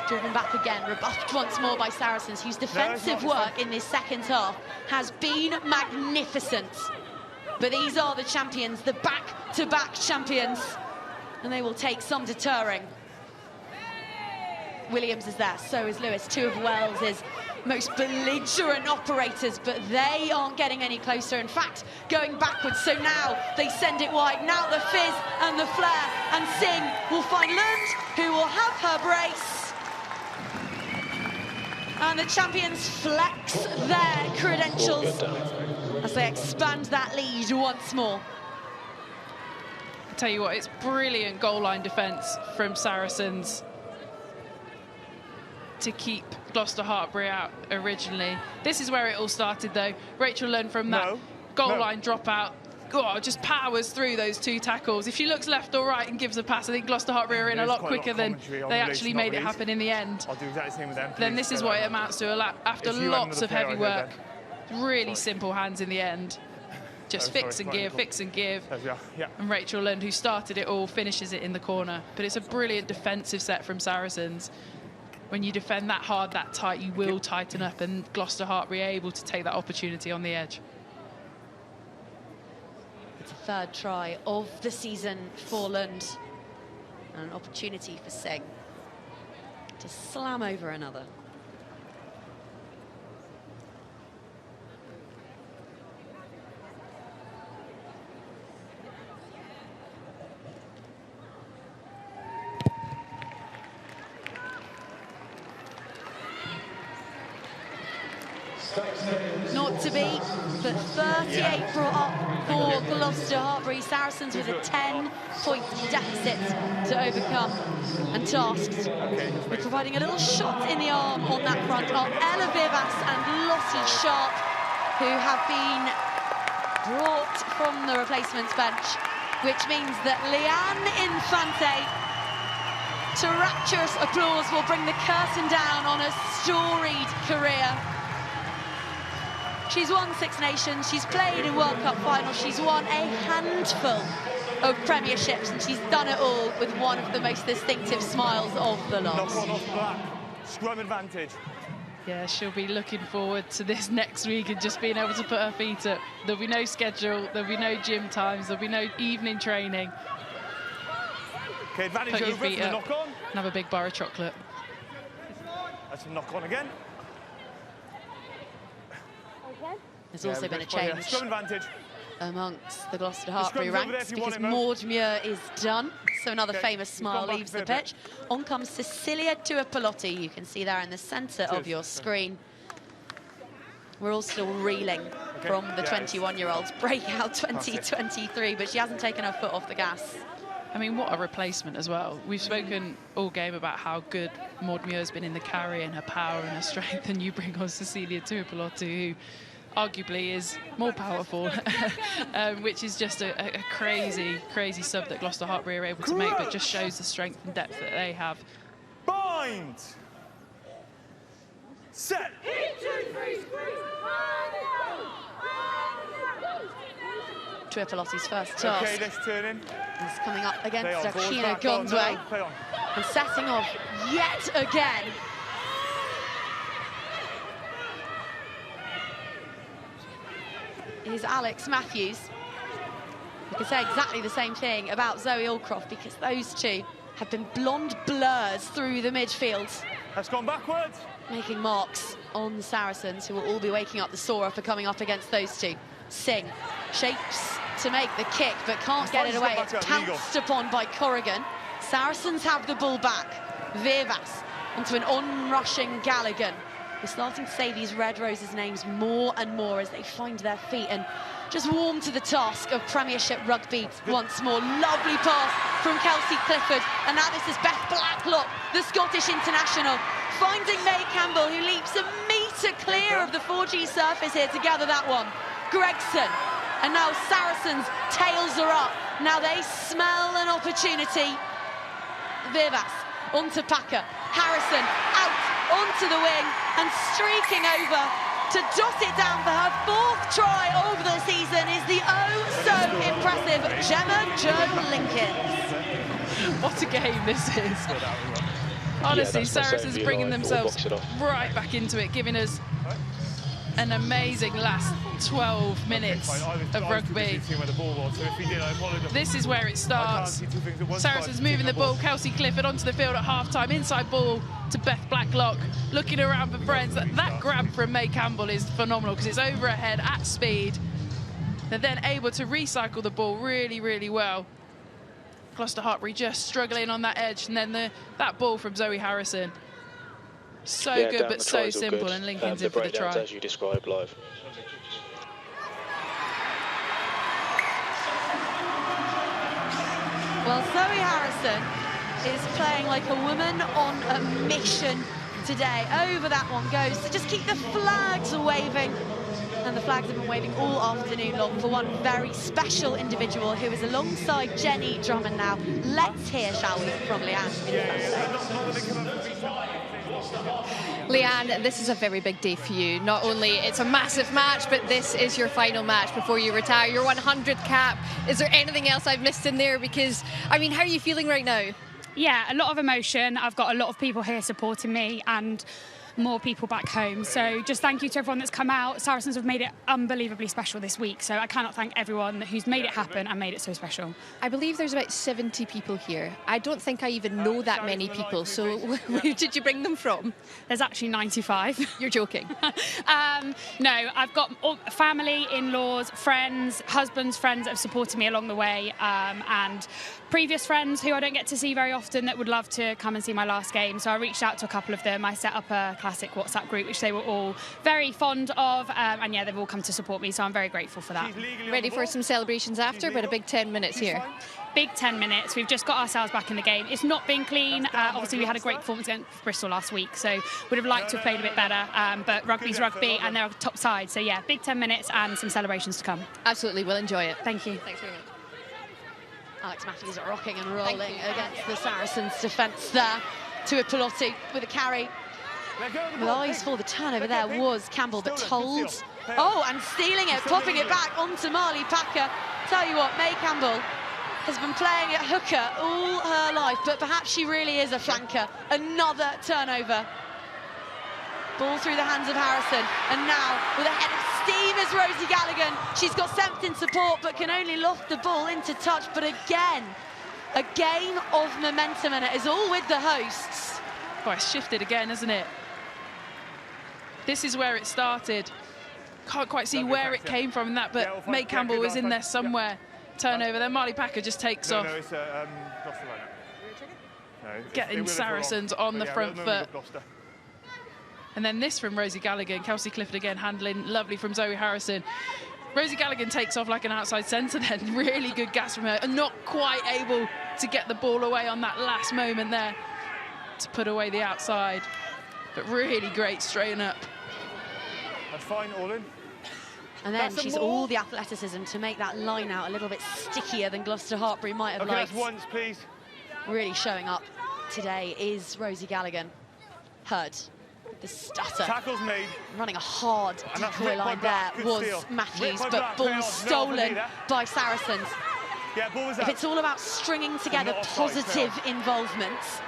Driven back again, rebuffed once more by Saracens, whose defensive work in this second half has been magnificent. But these are the champions, the back-to-back champions, and they will take some deterring. Williams is there, so is Lewis, two of Wales's most belligerent operators, but they aren't getting any closer. In fact, going backwards. So now they send it wide. Now the fizz and the flare, and Singh will find Lund, who will have her brace. And the champions flex their credentials as they expand that lead once more. I tell you what, it's brilliant goal line defence from Saracens to keep Gloucester-Hartpury out originally. This is where it all started, though. Rachel Lund from that goal line dropout. God, just powers through those two tackles. If she looks left or right and gives a pass, I think Gloucester-Hartpury are in a lot quicker than they actually made it happen in the end. I'll do exactly the same with them. Then this is what it amounts to. After lots of heavy work, really simple hands in the end. Just fix and give, fix and give. And Rachel Lund, who started it all, finishes it in the corner. But it's a brilliant defensive set from Saracens. When you defend that hard, that tight, you will tighten up, and Gloucester-Hartpury are able to take that opportunity on the edge. It's a third try of the season for Lund. And an opportunity for Singh to slam over another. Not to be, but 38 brought up for Gloucester-Hartpury. Saracens with a 10-point deficit to overcome, and tasked with providing a little shot in the arm on that front are Ella Vivas and Lottie Sharp, who have been brought from the replacements bench, which means that Leanne Infante, to rapturous applause, will bring the curtain down on a storied career. She's won Six Nations, she's played in World Cup finals, she's won a handful of premierships, and she's done it all with one of the most distinctive smiles of the lot. Knock one off the back. Scrum advantage. Yeah, she'll be looking forward to this next week and just being able to put her feet up. There'll be no schedule, there'll be no gym times, there'll be no evening training. Okay, advantage Put your over feet from the up knock on. and have a big bar of chocolate. That's a knock on again. There's also been a change amongst the Gloucester-Hartpury ranks because Maud Muir is done. So another famous smile leaves the pitch. On comes Cecilia Tuapolotti. You can see there in the centre of your screen. We're all still reeling from the 21-year-old's breakout 2023, but she hasn't taken her foot off the gas. I mean, what a replacement as well. We've spoken all game about how good Maud Muir has been in the carry and her power and her strength, and you bring on Cecilia Tuapolotti, who arguably is more powerful, which is just a crazy, crazy sub that Gloucester-Hartpury are able to make, but just shows the strength and depth that they have. Bind! Set! Tuapolotti's first task. Okay, let's turn in. Is coming up against Akina Gondwe. And setting off yet again. Is Alex Matthews. You can say exactly the same thing about Zoe Allcroft, because those two have been blonde blurs through the midfield. That's gone backwards. Making marks on the Saracens, who will all be waking up the Sora for coming up against those two. Singh shapes to make the kick, but can't get it away. It's pounced upon by Corrigan. Saracens have the ball back. Vivas onto an on-rushing Galligan. We're starting to say these Red Roses names more and more as they find their feet and just warm to the task of Premiership rugby once more. Lovely pass from Kelsey Clifford, and now this is Beth Blacklock, the Scottish international, finding May Campbell, who leaps a metre clear of the 4G surface here to gather that one. Gregson, and now Saracens tails her up. Now they smell an opportunity. Vivas onto Packer, Harrison out onto the wing and streaking over to dot it down for her fourth try of the season is the oh-so-impressive Gemma Jo Lincoln. What a game this is. Honestly, Saracens bringing themselves right back into it, giving us an amazing last 12 minutes of rugby. This is where it starts. Saracens moving the ball, Kelsey Clifford onto the field at half-time, inside ball to Beth Blacklock, looking around for friends. That grab from May Campbell is phenomenal because it's over her head at speed. They're then able to recycle the ball really, really well. Gloucester-Hartpury just struggling on that edge, and then that ball from Zoe Harrison. So good, but so simple, and Lincoln's in for the try. As you described live. Well, Zoe Harrison is playing like a woman on a mission today. Over that one goes to just keep the flags waving. And the flags have been waving all afternoon long for one very special individual who is alongside Jenny Drummond now. Let's hear, shall we, from Leanne. Leanne, this is a very big day for you. Not only it's a massive match, but this is your final match before you retire, your 100th cap. Is there anything else I've missed in there? Because, I mean, how are you feeling right now? Yeah, a lot of emotion. I've got a lot of people here supporting me, and more people back home. So just thank you to everyone that's come out. Saracens have made it unbelievably special this week. So I cannot thank everyone who's made it happen and made it so special. I believe there's about 70 people here. I don't think I even know that many people. So where did you bring them from? There's actually 95. You're joking. No, I've got family, in-laws, friends, husbands, friends that have supported me along the way, and previous friends who I don't get to see very often that would love to come and see my last game. So I reached out to a couple of them. I set up a classic WhatsApp group, which they were all very fond of, and yeah, they've all come to support me, so I'm very grateful for that. Ready for some celebrations after, but a big 10 minutes here. Big 10 minutes. We've just got ourselves back in the game. It's not been clean. Obviously, we had a great performance against Bristol last week, so would have liked to have played a bit better, but rugby's rugby, and they're a top side. So yeah, big 10 minutes and some celebrations to come. Absolutely, we'll enjoy it. Thank you. Thanks very much. Alex Matthews rocking and rolling against the Saracens defence there. To Ipolotti with a carry. With eyes for the turnover there was Campbell, but told. Oh, and stealing it, popping it back onto Marley Packer. Tell you what, May Campbell has been playing at hooker all her life, but perhaps she really is a flanker. Another turnover. Ball through the hands of Harrison, and now with a head of steam is Rosie Gallagher. She's got Sempton support, but can only loft the ball into touch. But again, a game of momentum, and it is all with the hosts. Oh, it's shifted again, isn't it? This is where it started. Can't quite see where it came from in that, but May Campbell was in there somewhere. Turnover, then Marley Packer just takes off. No, it's Gloucester right now. Getting Saracens on the front foot. And then this from Rosie Gallagher. Kelsey Clifford again handling lovely from Zoe Harrison. Rosie Gallagher takes off like an outside centre then. Really good gas from her. And not quite able to get the ball away on that last moment there to put away the outside. But really great straighten up. That's fine, all in. And then she's all the athleticism to make that line out a little bit stickier than Gloucester-Hartpury might have liked. That's once, please. Really showing up today is Rosie Gallagher. Heard the stutter. Tackles made. Running a hard decoy line there was Matthews, but ball stolen by Saracens. Yeah, ball was out. If it's all about stringing together positive involvements,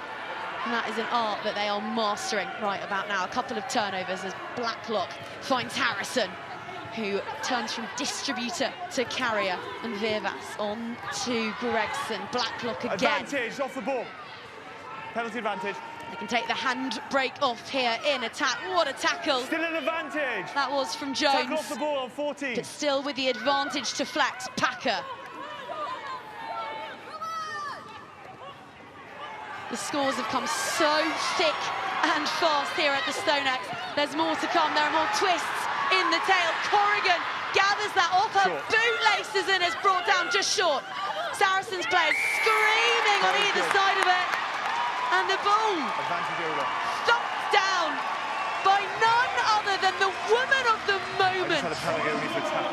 and that is an art that they are mastering right about now. A couple of turnovers as Blacklock finds Harrison, who turns from distributor to carrier, and Virvas on to Gregson. Blacklock again. Advantage off the ball. Penalty advantage. They can take the handbrake off here in attack. What a tackle. Still an advantage. That was from Jones. Tackle off the ball on 14. But still with the advantage to flex. Packer. The scores have come so thick and fast here at the StoneX. There's more to come. There are more twists in the tail. Corrigan gathers that off her bootlaces and is brought down just short. Saracens players screaming on either side of it. And the ball thumped down by none other than the woman of the moment.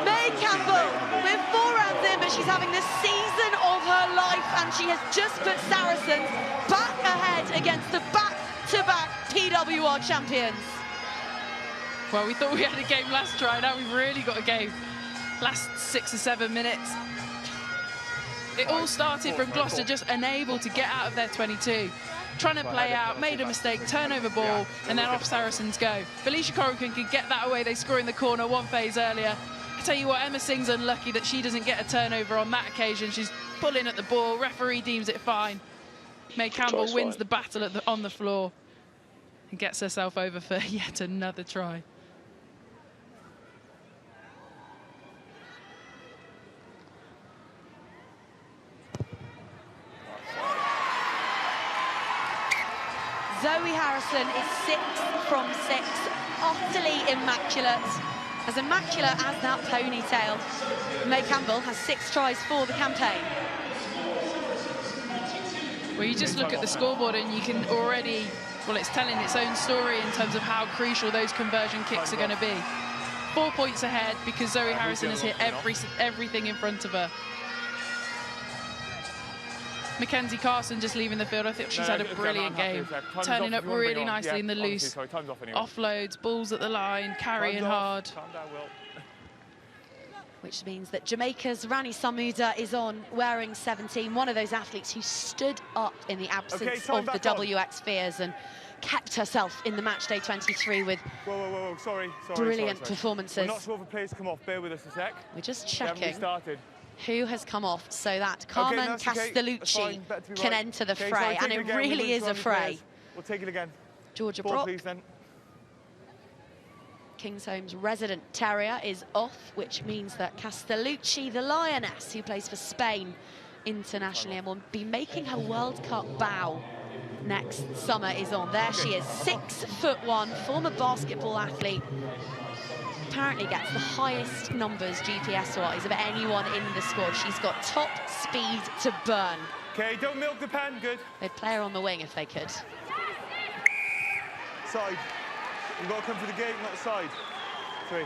May Campbell with 4 rounds in, but she's having the season of her life, and she has just put Saracens back ahead against the back-to-back PWR champions. Well, we thought we had a game last try, now we've really got a game. Last 6 or 7 minutes. It all started from Gloucester just unable to get out of their 22. Trying to play out, made a mistake, turnover ball, and then off Saracens go. Felicia Corrigan could get that away. They score in the corner 1 phase earlier. I tell you what, Emma Singh's unlucky that she doesn't get a turnover on that occasion. She's pulling at the ball. Referee deems it fine. May Campbell wins the battle on the floor and gets herself over for yet another try. Zoe Harrison is 6 from 6, utterly immaculate. As immaculate as that ponytail. May Campbell has 6 tries for the campaign. Well, you just look at the scoreboard and you can already, well, it's telling its own story in terms of how crucial those conversion kicks are going to be. 4 points ahead because Zoe Harrison has hit everything in front of her. Mackenzie Carson just leaving the field. I think she's had a brilliant game. Turning up really nicely in the loose. Offloads, balls at the line, carrying hard. Which means that Jamaica's Rani Samuda is on, wearing 17, one of those athletes who stood up in the absence of the WX fears and kept herself in the match day 23 with Whoa, sorry. brilliant performances. We're not sure if a player's come off. Bear with us a sec. We're just We haven't checking started. who has come off so that Carmen Okay, Castellucci can enter the Okay, fray, sorry, and take it again. really is a fray. Players. We'll take it again. Georgia Ball, Brock, please, then. Kingsholm's resident terrier, is off, which means that Castellucci, the lioness who plays for Spain internationally and will be making her World Cup bow next summer, is on. There she is, 6'1", former basketball athlete. Apparently gets the highest numbers GPS-wise of anyone in the squad. She's got top speed to burn. Okay, don't milk the pen, good. They'd play her on the wing if they could. Side. You've got to come to the gate, not the side. 3.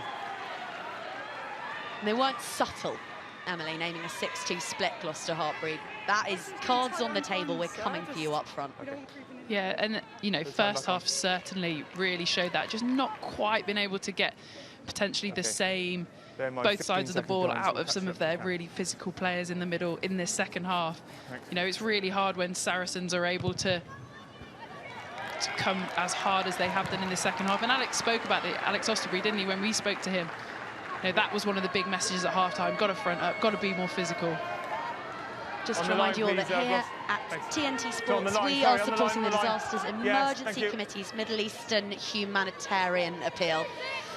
And they weren't subtle, Emily, naming a 6-2 split Gloucester-Hartpury. That is cards on the table. We're coming for you up front. Okay. Yeah, and, you know, first half certainly really showed that. Just not quite been able to get potentially the same, both sides of the ball out of some of their really physical players in the middle in this second half. You know, it's really hard when Saracens are able to come as hard as they have done in the second half. And Alex spoke about it, Alex Osterbury, didn't he, when we spoke to him? You know, that was one of the big messages at half-time. Got to front up, got to be more physical. Just to remind you all that here at TNT Sports, we are supporting the Disasters Emergency Committee's Middle Eastern Humanitarian Appeal.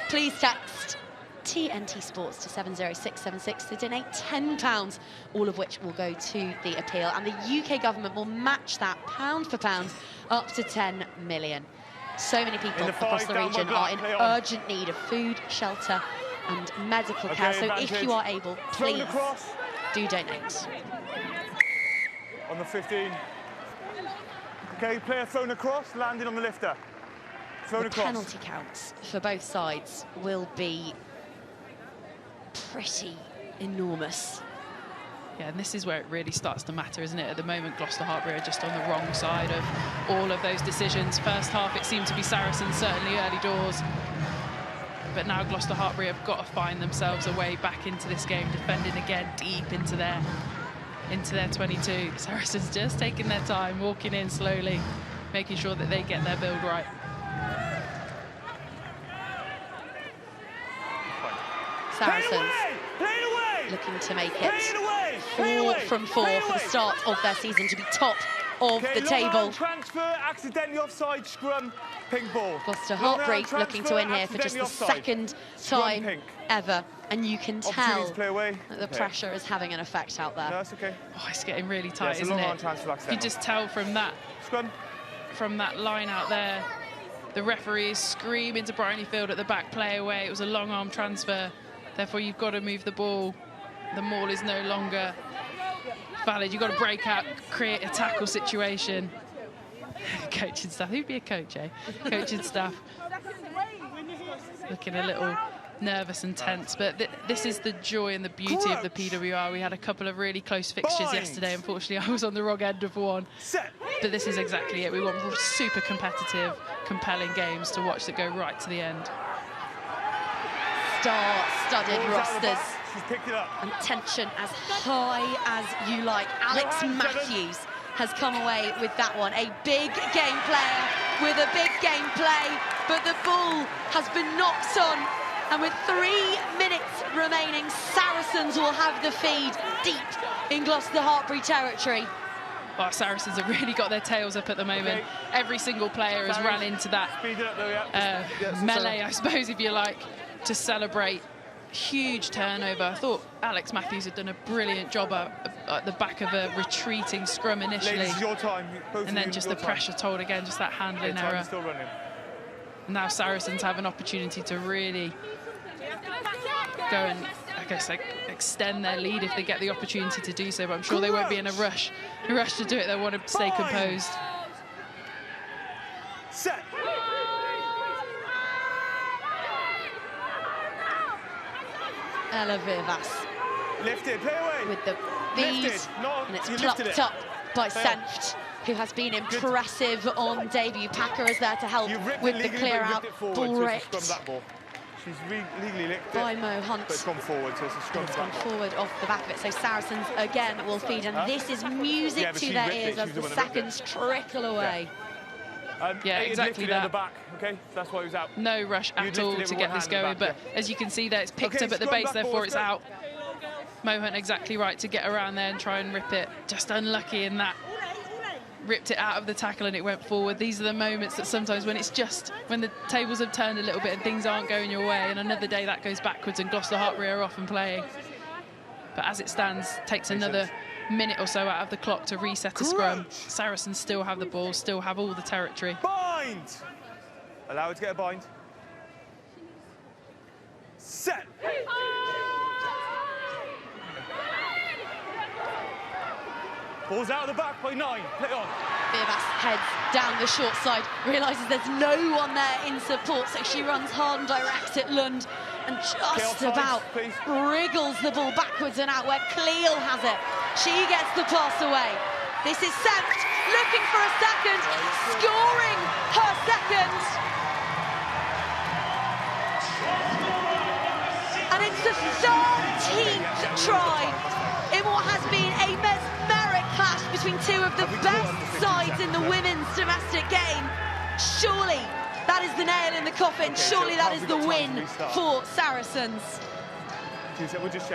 Please text TNT Sports to 70676 to donate £10, all of which will go to the appeal. And the UK government will match that pound for pound up to 10 million. So many people across the region are in urgent need of food, shelter and medical care. So if you are able, please do donate. On the 15. Okay, player thrown across, landing on the lifter. Thrown across. Penalty counts for both sides will be pretty enormous. Yeah, and this is where it really starts to matter, isn't it? At the moment, Gloucester-Hartpury are just on the wrong side of all of those decisions. First half, it seemed to be Saracens, certainly early doors. But now Gloucester-Hartpury have got to find themselves a way back into this game, defending again deep into their 22. Saracens just taking their time, walking in slowly, making sure that they get their build right. Saracens looking to make it 4 from 4 for the start of their season, to be top of the table. Transfer, accidentally offside, scrum, pink ball. Gloucester-Hartpury looking to win here for just the second time ever, and you can tell that the pressure is having an effect out there. No, that's okay. Oh, it's getting really tight, isn't it? You can just tell from that line out there. The referee is screaming to Bryonyfield at the back, play away. It was a long arm transfer. Therefore, you've got to move the ball. The maul is no longer valid. You've got to break out, create a tackle situation. Coaching staff. Who'd be a coach, eh? Coaching staff looking a little nervous and tense. But this is the joy and the beauty of the PWR. We had a couple of really close fixtures yesterday. Unfortunately, I was on the wrong end of one. But this is exactly it. We want super competitive, compelling games to watch that go right to the end. Star-studded rosters and tension as high as you like. Alex Matthews has come away with that one. A big game player with a big game play, but the ball has been knocked on. And with 3 minutes remaining, Saracens will have the feed deep in Gloucester-Hartpury territory. Well, Saracens have really got their tails up at the moment. Every single player has run into that melee, I suppose, if you like, to celebrate. Huge turnover. I thought Alex Matthews had done a brilliant job at the back of a retreating scrum initially. Ladies, your time. And then just the pressure told again, just that handling error. Still running. Now Saracens have an opportunity to really go and, I guess, extend their lead if they get the opportunity to do so. But I'm sure they won't be in a rush to do it. They want to stay composed. Set. Ella Vivas. Lift it, play away. With the feed, and it's plucked up by Senft, who has been impressive on debut. Packer is there to help with the clear out. Ball raked. She's legally licked by Mo Hunt. But it's gone forward, so it's a scrum. It's gone forward off the back of it. So Saracens again will feed, and this is music to their ears as the seconds trickle away. Yeah, exactly that. On the back, okay? That's why he was out. No rush at all to get this going, but as you can see there, it's picked up at the base, therefore it's out. Mohun exactly right to get around there and try and rip it. Just unlucky in that. Ripped it out of the tackle and it went forward. These are the moments that sometimes when the tables have turned a little bit and things aren't going your way, and another day that goes backwards and Gloucester-Hartpury are off and playing. But as it stands, takes another minute or so out of the clock to reset a scrum. Saracens still have the ball, still have all the territory. Bind! Allow it to get a bind. Set! Ball's out of the back by 9. Play on. Beerbass heads down the short side, realises there's no one there in support, so she runs hard and direct at Lund and just about wriggles the ball backwards and out where Cleel has it. She gets the pass away. This is Senft looking for a second, scoring her second. And it's the 13th try in what has been a mesmeric clash between two of the best sides in the women's domestic game. Surely that is the nail in the coffin. Surely that is the win for Saracens.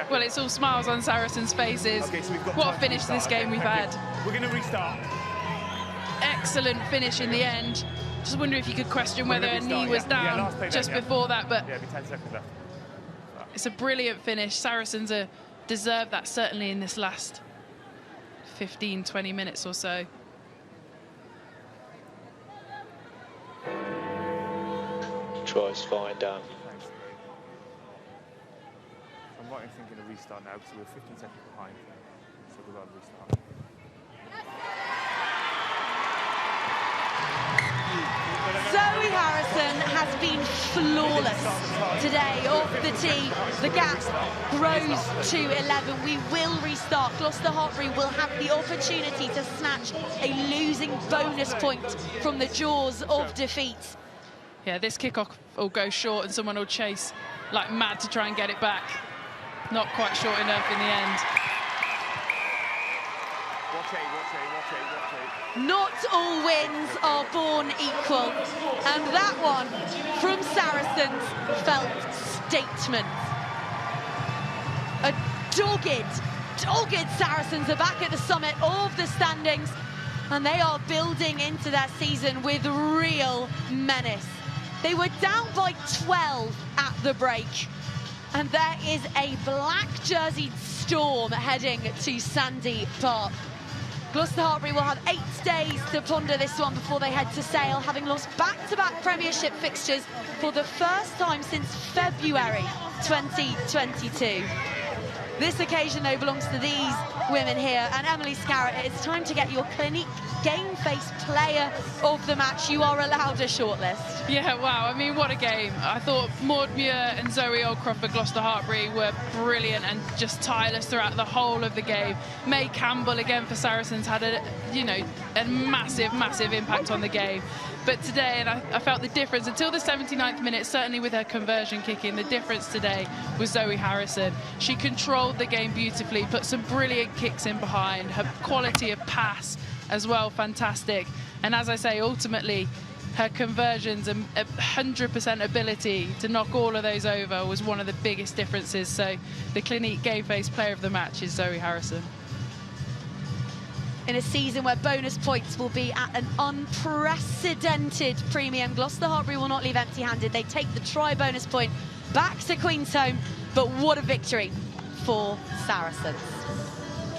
Well, it's all smiles on Saracens' faces. What a finish to this game we've had. We're going to restart. Excellent finish in the end. Just wonder if you could question whether a knee was down just before that, but yeah, 10 seconds left. It's a brilliant finish. Saracens deserve that, certainly in this last 15, 20 minutes or so. Tries fine, Dan. Thanks. I'm right in thinking of restart now because we're 15 seconds behind. So we've got to restart. Zoe Harrison has been flawless today off the tee. The gap grows to 11. We will restart. Gloucester-Hartpury will have the opportunity to snatch a losing bonus point from the jaws of defeat. Yeah, this kickoff will go short and someone will chase like mad to try and get it back. Not quite short enough in the end. Not all wins are born equal, and that one from Saracens felt statement. A dogged Saracens are back at the summit of the standings, and they are building into their season with real menace. They were down by 12 at the break, and there is a black jerseyed storm heading to Sandy Park. Gloucester-Hartpury will have 8 days to ponder this one before they head to Sale, having lost back-to-back Premiership fixtures for the first time since February 2022. This occasion, though, belongs to these women here. And Emily Scarrett, it's time to get your Clinique Game Face Player of the Match. You are allowed a shortlist. Yeah, wow, I mean, what a game. I thought Maud Muir and Zoe Oldcroft for Gloucester-Hartpury were brilliant and just tireless throughout the whole of the game. May Campbell, again, for Saracens, had a massive impact on the game. But today, and I felt the difference until the 79th minute, certainly with her conversion kick in, the difference today was Zoe Harrison. She controlled the game beautifully, put some brilliant kicks in behind, her quality of pass as well, fantastic. And as I say, ultimately, her conversions and 100% ability to knock all of those over was one of the biggest differences. So the Clinique Game Face Player of the Match is Zoe Harrison. In a season where bonus points will be at an unprecedented premium, Gloucester-Hartpury will not leave empty-handed. They take the try bonus point back to Queen's Home, but what a victory for Saracens.